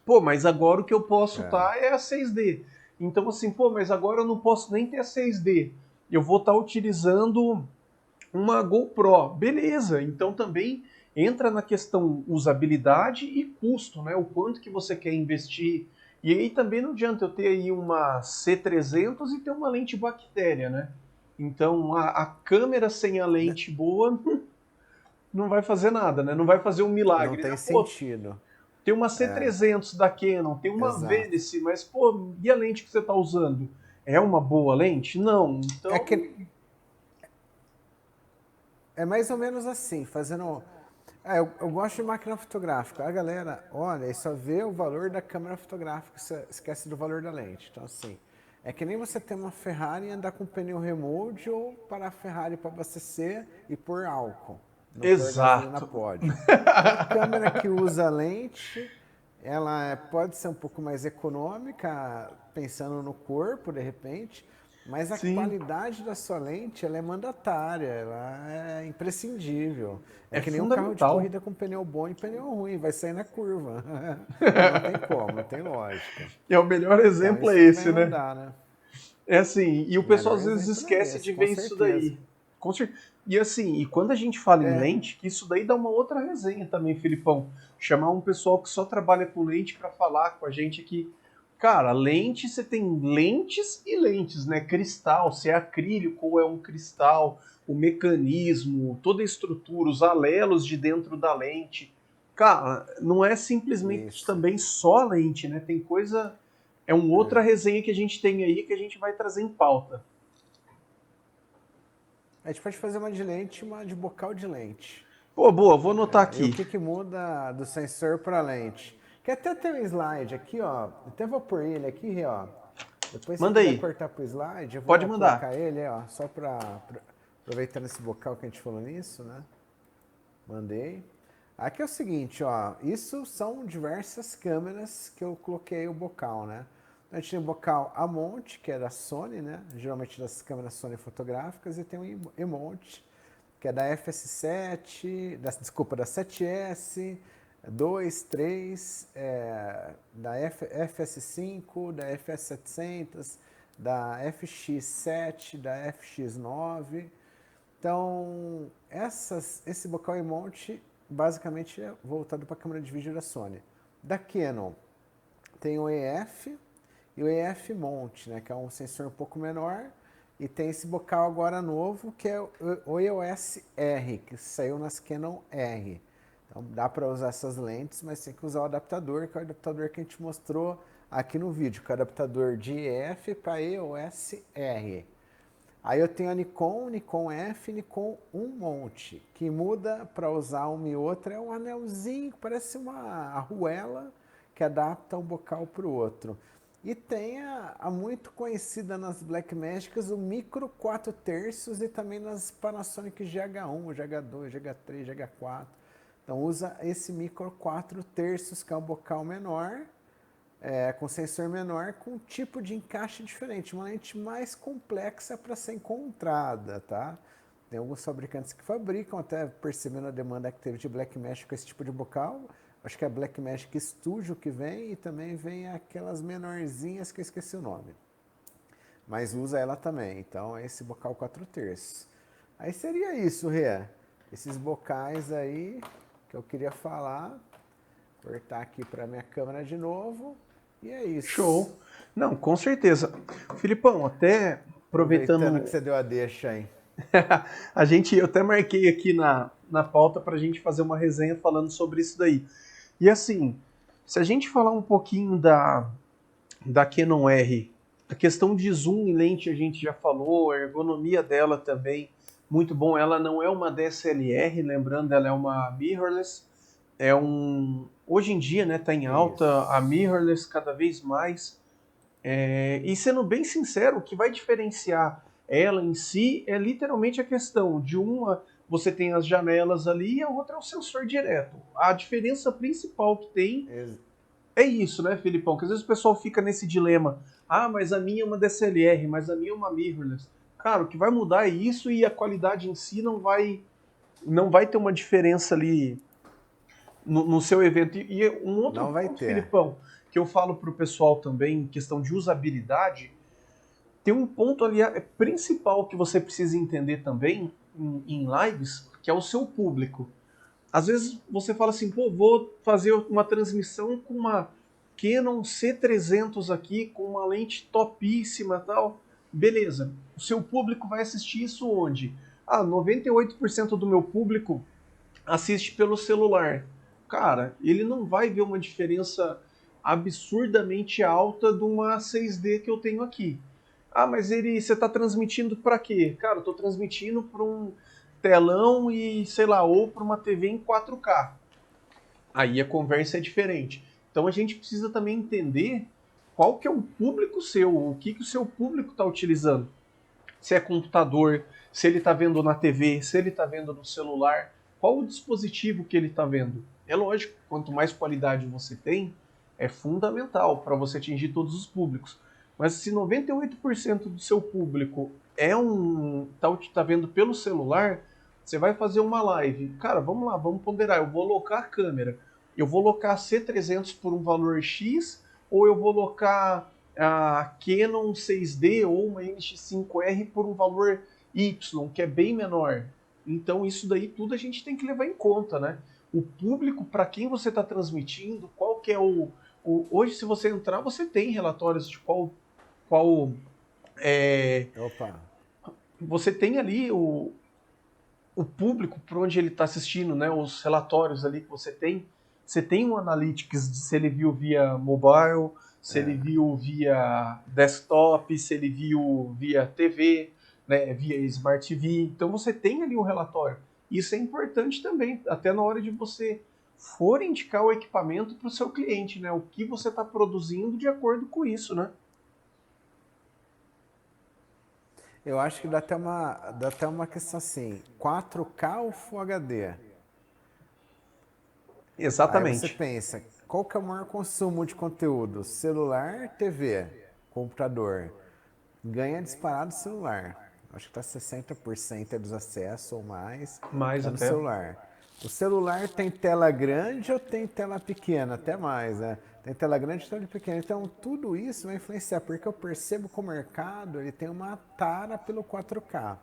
Pô, mas agora o que eu posso É. estar é a 6D. Então, assim, pô, mas agora eu não posso nem ter a 6D. Eu vou estar utilizando uma GoPro. Beleza, então também entra na questão usabilidade e custo, né? O quanto que você quer investir E aí também não adianta eu ter aí uma C300 e ter uma lente bactéria, né? Então a câmera sem a Né? lente boa não vai fazer nada, né? Não vai fazer um Não milagre, né? tem Pô, sentido. tem uma C300 da Canon, tem uma Exato. Venice, mas pô, e a lente que você está usando? É uma boa lente? Não. É Então, que é mais ou menos assim, fazendo. Eu gosto de máquina fotográfica. A galera, olha, e só vê o valor da câmera fotográfica, esquece do valor da lente. Então, assim, é que nem você ter uma Ferrari e andar com pneu remote ou parar a Ferrari para abastecer e pôr álcool, não pôr gasolina na exato. pódio. Então, a câmera que usa lente, ela pode ser um pouco mais econômica, pensando no corpo, de repente, mas a Sim, qualidade da sua lente, ela é mandatária, ela é imprescindível. É é que nem um carro de fundamental. corrida com pneu bom e pneu ruim, vai sair na curva. Não tem como, não tem lógica. É o melhor Então, exemplo é isso que vai esse, né? mandar, né? É assim, e o O pessoal melhor às vezes exemplo é esquece de esse, com ver isso certeza. daí. E assim, e quando a gente fala em É, lente, que isso daí dá uma outra resenha também, Filipão. Chamar um pessoal que só trabalha com lente para falar com a gente aqui. Cara, lente, você tem lentes e lentes, né? Cristal, se é acrílico ou é um cristal, o mecanismo, toda a estrutura, os alelos de dentro da lente. Cara, não é simplesmente isso. também só a lente, né? Tem coisa. É uma outra resenha que a gente tem aí que a gente vai trazer em pauta. A gente pode fazer uma de lente e uma de bocal de lente. Pô, boa, vou anotar E o aqui. que, que muda do sensor para lente? Que até tem um slide aqui, ó. Até vou pôr ele aqui, ó. Depois, se Manda quiser aí. cortar pro slide, eu Pode vou mandar. colocar ele, ó, só para aproveitando esse bocal que a gente falou nisso, né? Mandei. Aqui é o seguinte, ó. Isso são diversas câmeras que eu coloquei o bocal, né? A gente tem o bocal A-mount, que é da Sony, né? Geralmente das câmeras Sony fotográficas, e tem o E-mount, que é da FS7, desculpa, da 7S, 2, 3, da FS5, da FS700, da FX7, da FX9. Então, esse bocal e monte basicamente é voltado para a câmera de vídeo da Sony. Da Canon tem o EF e o EF Mount, né, que é um sensor um pouco menor, e tem esse bocal agora novo que é o EOS R, que saiu nas Canon R. Então dá para usar essas lentes, mas tem que usar o adaptador, que é o adaptador que a gente mostrou aqui no vídeo, que é o adaptador de EF para EOS R. Aí eu tenho a Nikon F, Nikon 1 monte, que muda para usar uma e outra, é um anelzinho, parece uma arruela que adapta um bocal para o outro. E tem a muito conhecida nas Blackmagics o Micro 4 terços e também nas Panasonic GH1, GH2, GH3, GH4. Então usa esse Micro 4 terços, que é um bocal menor, com sensor menor, com um tipo de encaixe diferente, uma lente mais complexa para ser encontrada, tá? Tem alguns fabricantes que fabricam, até percebendo a demanda que teve de Blackmagic com esse tipo de bocal. Acho que é a Blackmagic Studio que vem, e também vem aquelas menorzinhas que eu esqueci o nome. Mas usa ela também, então é esse bocal 4 terços. Aí seria isso, Rê. Esses bocais aí que eu queria falar. Cortar aqui para minha câmera de novo. E é isso. Show. Não, com certeza. Filipão, até Aproveitando que aproveitando, você deu a deixa aí. eu até marquei aqui na pauta para a gente fazer uma resenha falando sobre isso daí. E assim, se a gente falar um pouquinho da Canon R, a questão de zoom e lente a gente já falou, a ergonomia dela também, muito bom. Ela não é uma DSLR, lembrando, ela é uma mirrorless. Hoje em dia, né, tá em alta a Isso. mirrorless cada vez mais. E sendo bem sincero, o que vai diferenciar ela em si é literalmente a questão de uma, você tem as janelas ali e a outra é o sensor direto. A diferença principal que tem é isso, né, Felipão? Que às vezes o pessoal fica nesse dilema. Ah, mas a minha é uma DSLR, mas a minha é uma mirrorless. Cara, o que vai mudar é isso e a qualidade em si não vai ter uma diferença ali no seu evento. E um outro Não vai ponto, ter. Felipão, que eu falo para o pessoal também, em questão de usabilidade, tem um ponto ali principal que você precisa entender também em lives, que é o seu público. Às vezes você fala assim, pô, vou fazer uma transmissão com uma Canon C300 aqui com uma lente topíssima e tal. Beleza. O seu público vai assistir isso onde? 98% do meu público assiste pelo celular. Cara, ele não vai ver uma diferença absurdamente alta de uma 6D que eu tenho aqui. Mas você está transmitindo para quê? Cara, eu estou transmitindo para um telão e, sei lá, ou para uma TV em 4K. Aí a conversa é diferente. Então a gente precisa também entender qual que é o público seu, o que o seu público está utilizando. Se é computador, se ele está vendo na TV, se ele está vendo no celular, qual o dispositivo que ele está vendo. É lógico, quanto mais qualidade você tem, é fundamental para você atingir todos os públicos. Mas se 98% do seu público tá vendo pelo celular, você vai fazer uma live. Cara, vamos lá, vamos ponderar. Eu vou alocar a câmera. Eu vou alocar a C300 por um valor X ou eu vou alocar a Canon 6D ou uma MX5R por um valor Y, que é bem menor. Então isso daí tudo a gente tem que levar em conta, né? O público para quem você está transmitindo, qual que é hoje se você entrar você tem relatórios de qual Opa. você tem ali o público por onde ele está assistindo, né? Os relatórios ali que você tem. Você tem um analytics de se ele viu via mobile, se ele viu via desktop, se ele viu via TV, né? Via Smart TV. Então você tem ali um relatório. Isso é importante também, até na hora de você for indicar o equipamento para o seu cliente, né? O que você está produzindo de acordo com isso, né? Eu acho que dá até uma questão assim, 4K ou Full HD? Aí você Exatamente. pensa, qual que é o maior consumo de conteúdo? Celular, TV, computador. Ganha disparado celular. Acho que está 60% dos acessos ou mais, Mais está no até. celular. O celular tem tela grande ou tem tela pequena? Até mais, né? Tem tela grande e tela pequena. Então, tudo isso vai influenciar, porque eu percebo que o mercado ele tem uma tara pelo 4K.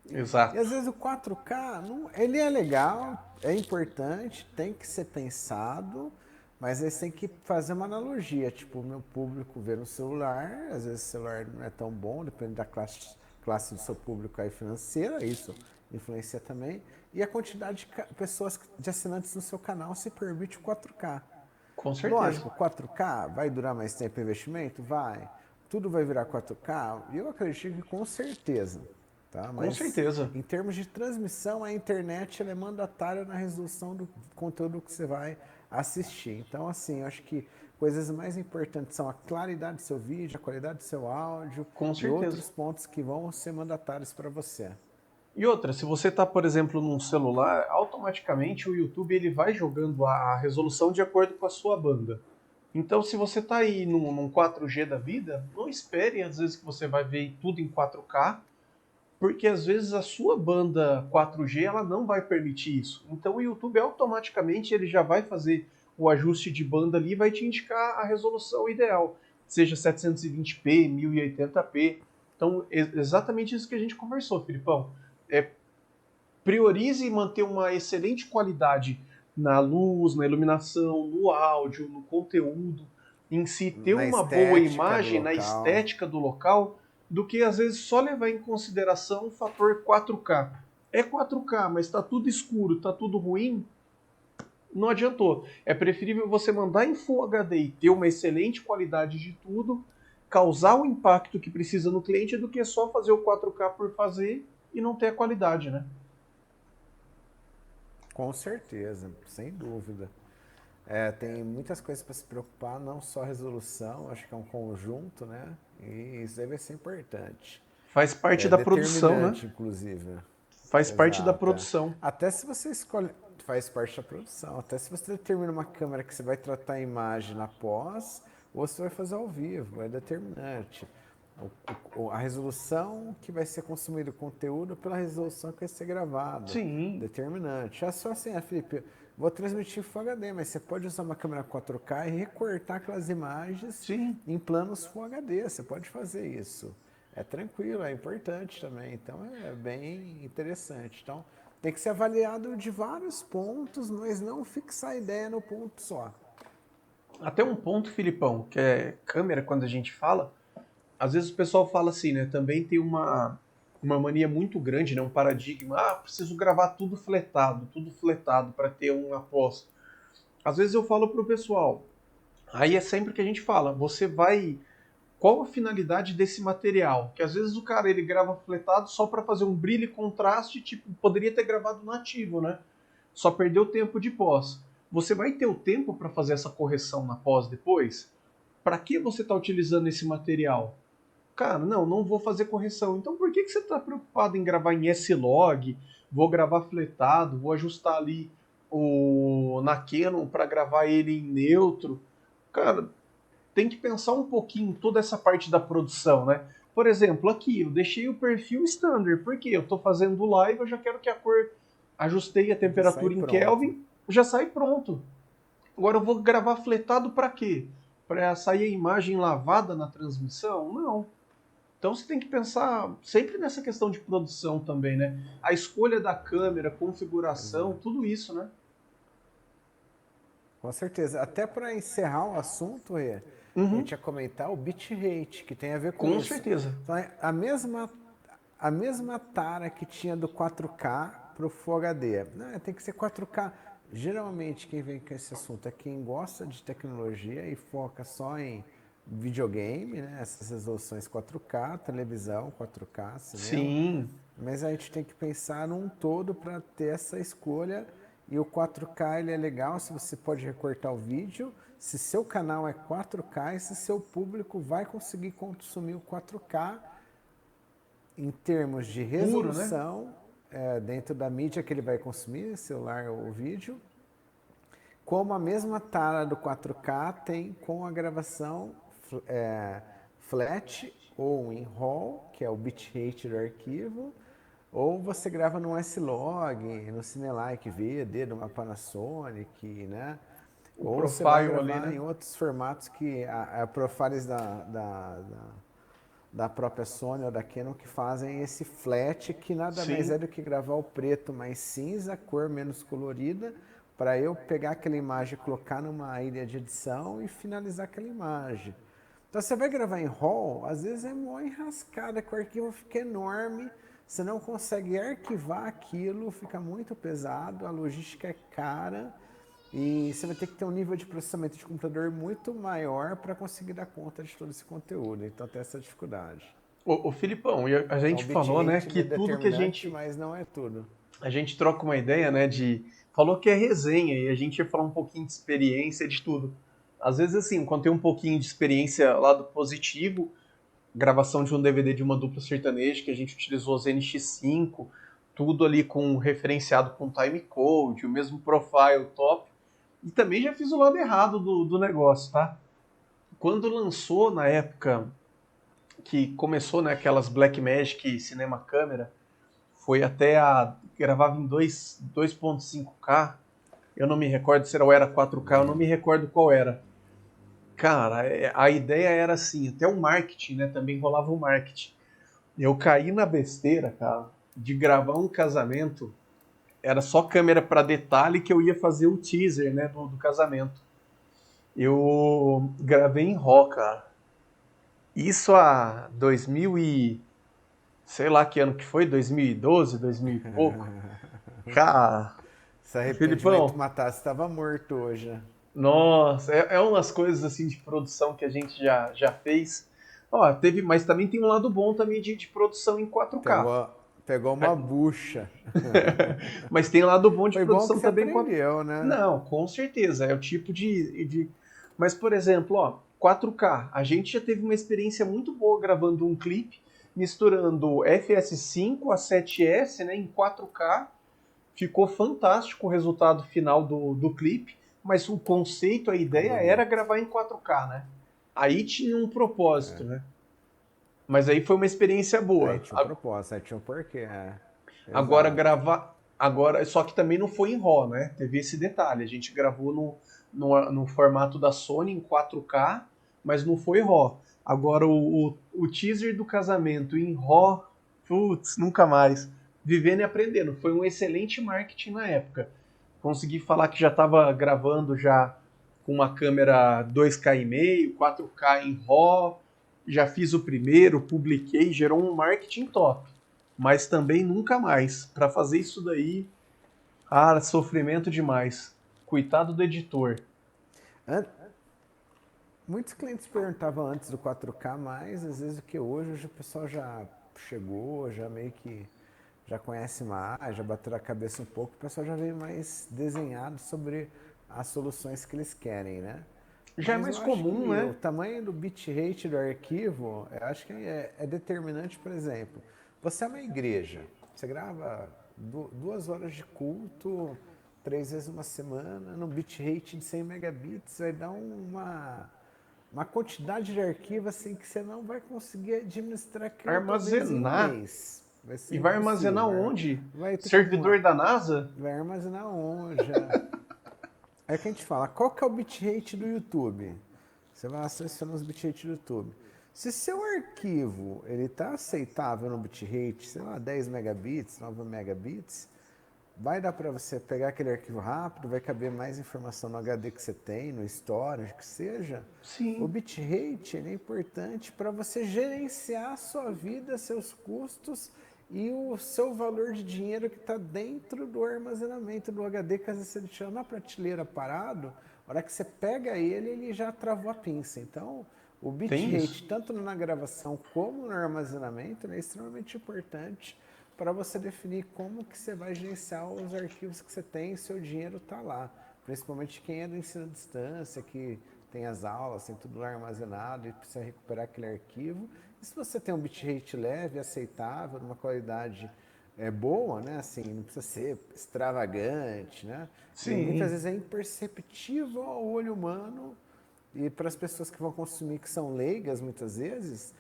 E às Exato. vezes o 4K, ele é legal, é importante, tem que ser pensado, mas eles têm que fazer uma analogia. Tipo, o meu público vê no celular, às vezes o celular não é tão bom, depende da classe do seu público aí financeira, isso influencia também. E a quantidade de pessoas, de assinantes no seu canal se permite o 4K. Com certeza. Lógico, 4K vai durar mais tempo o investimento? Vai. Tudo vai virar 4K? E eu acredito que com certeza. Tá? Com Mas certeza. em termos de transmissão, a internet ela é mandatária na resolução do conteúdo que você vai assistir. Então, assim, eu acho que coisas mais importantes são a claridade do seu vídeo, a qualidade do seu áudio Com e certeza. outros pontos que vão ser mandatários para você. E outra, se você está, por exemplo, num celular, automaticamente o YouTube ele vai jogando a resolução de acordo com a sua banda. Então, se você está aí num 4G da vida, não espere às vezes que você vai ver tudo em 4K, porque às vezes a sua banda 4G ela não vai permitir isso. Então, o YouTube automaticamente ele já vai fazer o ajuste de banda ali e vai te indicar a resolução ideal, seja 720p, 1080p. Então, exatamente isso que a gente conversou, Filipão. É, priorize manter uma excelente qualidade na luz, na iluminação, no áudio, no conteúdo, em si ter Na uma boa estética do imagem, na local. estética do local, do que às vezes só levar em consideração o fator 4K. É 4K, mas está tudo escuro, está tudo ruim, não adiantou. É preferível você mandar em Full HD e ter uma excelente qualidade de tudo, causar o impacto que precisa no cliente, do que só fazer o 4K por fazer e não ter a qualidade, né? Com certeza, sem dúvida. Tem muitas coisas para se preocupar, não só a resolução, acho que é um conjunto, né? E isso deve ser importante. Faz parte É da produção, né? determinante, inclusive. Faz parte da Exato. produção. Até se você escolhe. Faz parte da produção. Até se você determina uma câmera que você vai tratar a imagem após, ou você vai fazer ao vivo, é determinante. A resolução que vai ser consumido o conteúdo pela resolução que vai ser gravado. Sim, Determinante. É só assim, Felipe, vou transmitir Full HD, mas você pode usar uma câmera 4K e recortar aquelas imagens sim. em planos Full HD. Você pode fazer isso. É tranquilo, é importante também. Então é bem interessante. Então tem que ser avaliado de vários pontos, mas não fixar a ideia no ponto só. Até um ponto, Filipão, que é câmera, quando a gente fala, às vezes o pessoal fala assim, né? Também tem uma mania muito grande, né? Um paradigma. Ah, preciso gravar tudo fletado para ter um após. Às vezes eu falo pro pessoal, aí é sempre que a gente fala, você vai. Qual a finalidade desse material? Que às vezes o cara ele grava fletado só para fazer um brilho e contraste, tipo, poderia ter gravado nativo, né? Só perdeu tempo de pós. Você vai ter o tempo para fazer essa correção na pós depois? Para que você está utilizando esse material? Cara, não vou fazer correção. Então por que você está preocupado em gravar em S-Log? Vou gravar fletado, vou ajustar ali na Canon para gravar ele em neutro. Cara, tem que pensar um pouquinho toda essa parte da produção, né? Por exemplo, aqui eu deixei o perfil standard, porque eu estou fazendo live, eu já quero que a cor, ajustei a Já sai temperatura em pronto. Kelvin, já sai pronto. Agora eu vou gravar fletado para quê? Para sair a imagem lavada na transmissão? Não. Então você tem que pensar sempre nessa questão de produção também, né? A escolha da câmera, configuração, Exato. tudo isso, né? Com certeza. Até para encerrar o assunto, Rê, a Uhum, gente ia comentar o bitrate, que tem a ver com com isso. certeza. Então, é a mesma tara que tinha do 4K para o Full HD. Não, tem que ser 4K. Geralmente, quem vem com esse assunto é quem gosta de tecnologia e foca só em videogame, né? Essas resoluções 4K, televisão 4K, cinema. Sim, Mas a gente tem que pensar num todo para ter essa escolha. E o 4K ele é legal se você pode recortar o vídeo, se seu canal é 4K e se seu público vai conseguir consumir o 4K em termos de puro, né? resolução, dentro da mídia que ele vai consumir, celular ou vídeo, como a mesma tara do 4K tem com a gravação flat ou em RAW, que é o bitrate do arquivo, ou você grava no S-Log, no Cinelike VD, numa Panasonic, né? O Ou você vai profile ali, gravar né? em outros formatos que a profiles da própria Sony ou da Canon que fazem esse flat, que nada mais é Sim. do que gravar o preto mais cinza, cor menos colorida, para eu pegar aquela imagem, colocar numa ilha de edição e finalizar aquela imagem. Então você vai gravar em RAW, às vezes é mó enrascada, que o arquivo fica enorme, você não consegue arquivar aquilo, fica muito pesado, a logística é cara e você vai ter que ter um nível de processamento de computador muito maior para conseguir dar conta de todo esse conteúdo. Então tem essa dificuldade. O Filipão, e a Então o gente falou, né, bitrate ele que é tudo que determinante, mas não é tudo. a gente troca uma ideia, né, de falou que é resenha e a gente ia falar um pouquinho de experiência de tudo. Às vezes assim, quando tem um pouquinho de experiência lado positivo, gravação de um DVD de uma dupla sertaneja que a gente utilizou as NX5, tudo ali com referenciado com timecode, o mesmo profile top. E também já fiz o lado errado do negócio, tá? Quando lançou na época que começou, né, aquelas Blackmagic Cinema Câmera, foi até a gravava em 2.5K. Eu não me recordo se era 4K, eu não me recordo qual era. Cara, a ideia era assim, até o marketing, né, também rolava o marketing. Eu caí na besteira, cara, de gravar um casamento, era só câmera para detalhe que eu ia fazer o teaser, né, do casamento. Eu gravei em RAW, cara. Isso há 2000 e sei lá que ano que foi, 2012, 2000 e pouco. Cara, Se arrependimento Felipão, matasse, estava morto hoje, né? nossa, é umas coisas assim de produção que a gente já fez. Ó, teve, mas também tem um lado bom também de produção em 4K. Pegou uma bucha. Mas tem lado bom de Foi bom que produção você também em 4K. aprendeu, né? Não, com certeza, é o tipo de. Mas, por exemplo, ó, 4K, a gente já teve uma experiência muito boa gravando um clipe, misturando FS5 a 7S, né, em 4K. Ficou fantástico o resultado final do clipe, mas o conceito, a Ficou ideia era bonito. gravar em 4K, né? Aí tinha um propósito, né? Mas aí foi uma experiência Aí boa. tinha um propósito, aí tinha um porquê. Agora Exato. gravar. Agora, só que também não foi em RAW, né? Teve esse detalhe. A gente gravou no formato da Sony em 4K, mas não foi RAW. Agora o teaser do casamento em RAW, putz, nunca mais. Vivendo e aprendendo. Foi um excelente marketing na época. Consegui falar que já estava gravando já com uma câmera 2K e meio, 4K em RAW, já fiz o primeiro, publiquei, gerou um marketing top. Mas também nunca mais. Para fazer isso daí, sofrimento demais. Coitado do editor. Muitos clientes perguntavam antes do 4K mais, às vezes, do que hoje. Hoje o pessoal já chegou, já meio que já conhece mais, já bateu a cabeça um pouco. O pessoal já veio mais desenhado sobre as soluções que eles querem, né? Já é Mas mais eu acho comum, que o né? tamanho do bitrate do arquivo, eu acho que é determinante, por exemplo. Você é uma igreja, você grava 2 horas de culto, 3 vezes uma semana, no bitrate de 100 megabits, vai dar uma quantidade de arquivo assim que você não vai conseguir administrar aquilo talvez em um Armazenar. mês. Vai E ser vai armazenar impossível. onde? Vai ter que Servidor da NASA? vai armazenar onde? É que a gente fala, qual que é o bitrate do YouTube? Você vai lá selecionando os bitrates do YouTube. Se seu arquivo ele está aceitável no bitrate, sei lá, 10 megabits, 9 megabits, vai dar para você pegar aquele arquivo rápido, vai caber mais informação no HD que você tem, no storage, que seja. O Sim. bitrate ele é importante para você gerenciar a sua vida, seus custos e o seu valor de dinheiro que está dentro do armazenamento do HD, que às vezes você deixa na prateleira parado, a hora que você pega ele, ele já travou a pinça. Então, o Tem isso? bitrate, tanto na gravação como no armazenamento, é extremamente importante para você definir como que você vai gerenciar os arquivos que você tem e seu dinheiro está lá. Principalmente quem é do ensino à distância, que tem as aulas, tem tudo lá armazenado e precisa recuperar aquele arquivo. E se você tem um bitrate leve, aceitável, uma qualidade boa, né? Assim, não precisa ser extravagante, né? E muitas Sim. vezes é imperceptível ao olho humano e para as pessoas que vão consumir, que são leigas muitas vezes,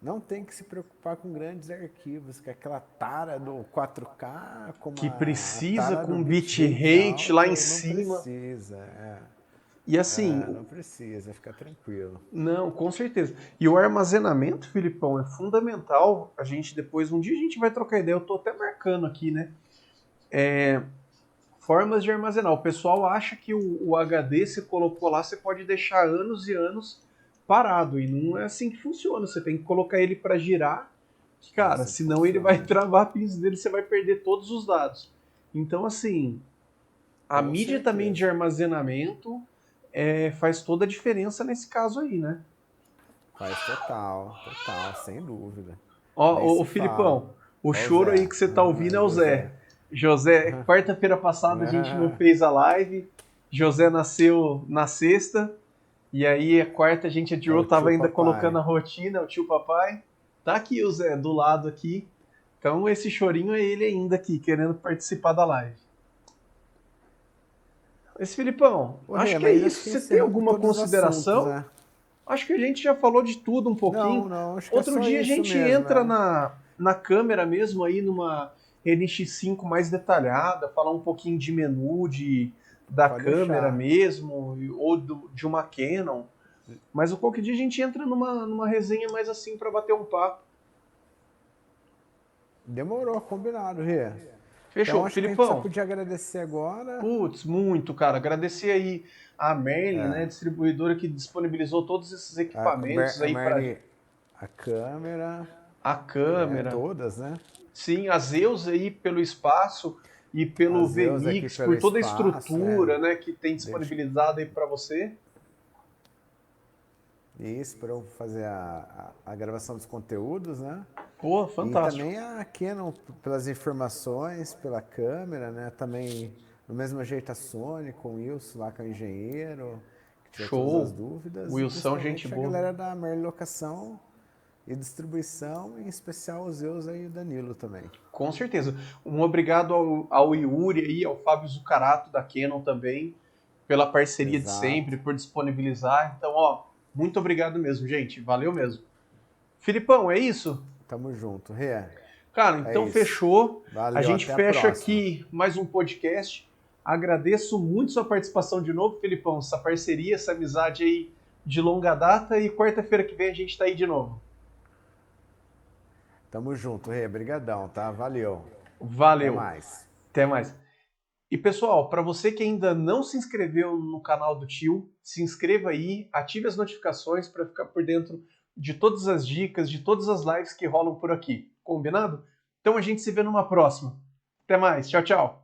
não tem que se preocupar com grandes arquivos, que é aquela tara do 4K, como Que a precisa tara do com bitrate bitrate lá em alto, não cima. precisa. E assim, Não precisa, fica tranquilo. não, com certeza. E o armazenamento, Filipão, é fundamental. A gente depois, um dia a gente vai trocar ideia. Eu tô até marcando aqui, né? Formas de armazenar. O pessoal acha que o HD você colocou lá, você pode deixar anos e anos parado. E não é assim que funciona. Você tem que colocar ele para girar, que, É cara, assim que senão ele vai funciona. travar a pins dele, você vai perder todos os dados. Então, assim, a Com mídia também de certeza. armazenamento faz toda a diferença nesse caso aí, né? Faz total, total, sem dúvida. Ó, Nem ô se fala. Filipão, o Ó o choro aí Zé. que você tá ouvindo é o José. Zé. José, quarta-feira passada a gente não fez a live. José nasceu na sexta. E aí a quarta a gente É adiou, o tava tio ainda colocando papai. a rotina, o tio papai. Tá aqui o Zé, do lado aqui. Então esse chorinho é ele ainda aqui, querendo participar da live. Esse Filipão, Ô acho Rê, que é mas isso. acho que Você tem encerramos alguma todos os assuntos, consideração? né? Acho que a gente já falou de tudo um Não, pouquinho. não, acho que é Outro só dia a isso gente mesmo, entra é. na câmera mesmo aí, numa NX5 mais detalhada, falar um pouquinho de menu, da Pode câmera deixar. mesmo, ou de uma Canon. Mas qualquer dia a gente entra numa resenha mais assim para bater um papo. Demorou, combinado, Rê. Então Fechou. acho que a gente só Filipão, podia agradecer agora. putz, muito, cara. Agradecer aí a Merlin, né, distribuidora que disponibilizou todos esses equipamentos A aí para Marne, a câmera, a câmera. todas, né? Sim, a Zeus aí pelo espaço e A pelo Zeus aqui VMix, pelo por toda a espaço, estrutura, né, que tem Dente- disponibilizado aí para você. isso, para eu fazer a gravação dos conteúdos, né? Pô, E fantástico. também a Canon, pelas informações, pela câmera, né? Também, do mesmo jeito, a Sony, com o Wilson lá, que é o engenheiro, que tirou todas as Show. dúvidas. E Wilson, gente principalmente a boa. galera da Merlin Locação e distribuição, em especial os Zeus aí e o Danilo também. Com certeza. Um obrigado ao Yuri aí, ao Fábio Zucarato da Canon também, pela parceria de Exato. sempre, por disponibilizar. Então, ó, muito obrigado mesmo, gente. Valeu mesmo. Filipão, é isso? Tamo junto. Rê, Cara, é então isso. fechou. A Valeu, gente até a fecha próxima. aqui mais um podcast. Agradeço muito sua participação de novo, Filipão. Essa parceria, essa amizade aí de longa data. E quarta-feira que vem a gente tá aí de novo. Tamo junto, Rê. Brigadão, tá? Valeu. Até Valeu. mais. Até mais. E pessoal, para você que ainda não se inscreveu no canal do Tio, se inscreva aí, ative as notificações para ficar por dentro de todas as dicas, de todas as lives que rolam por aqui. Combinado? Então a gente se vê numa próxima. Até mais. Tchau, tchau.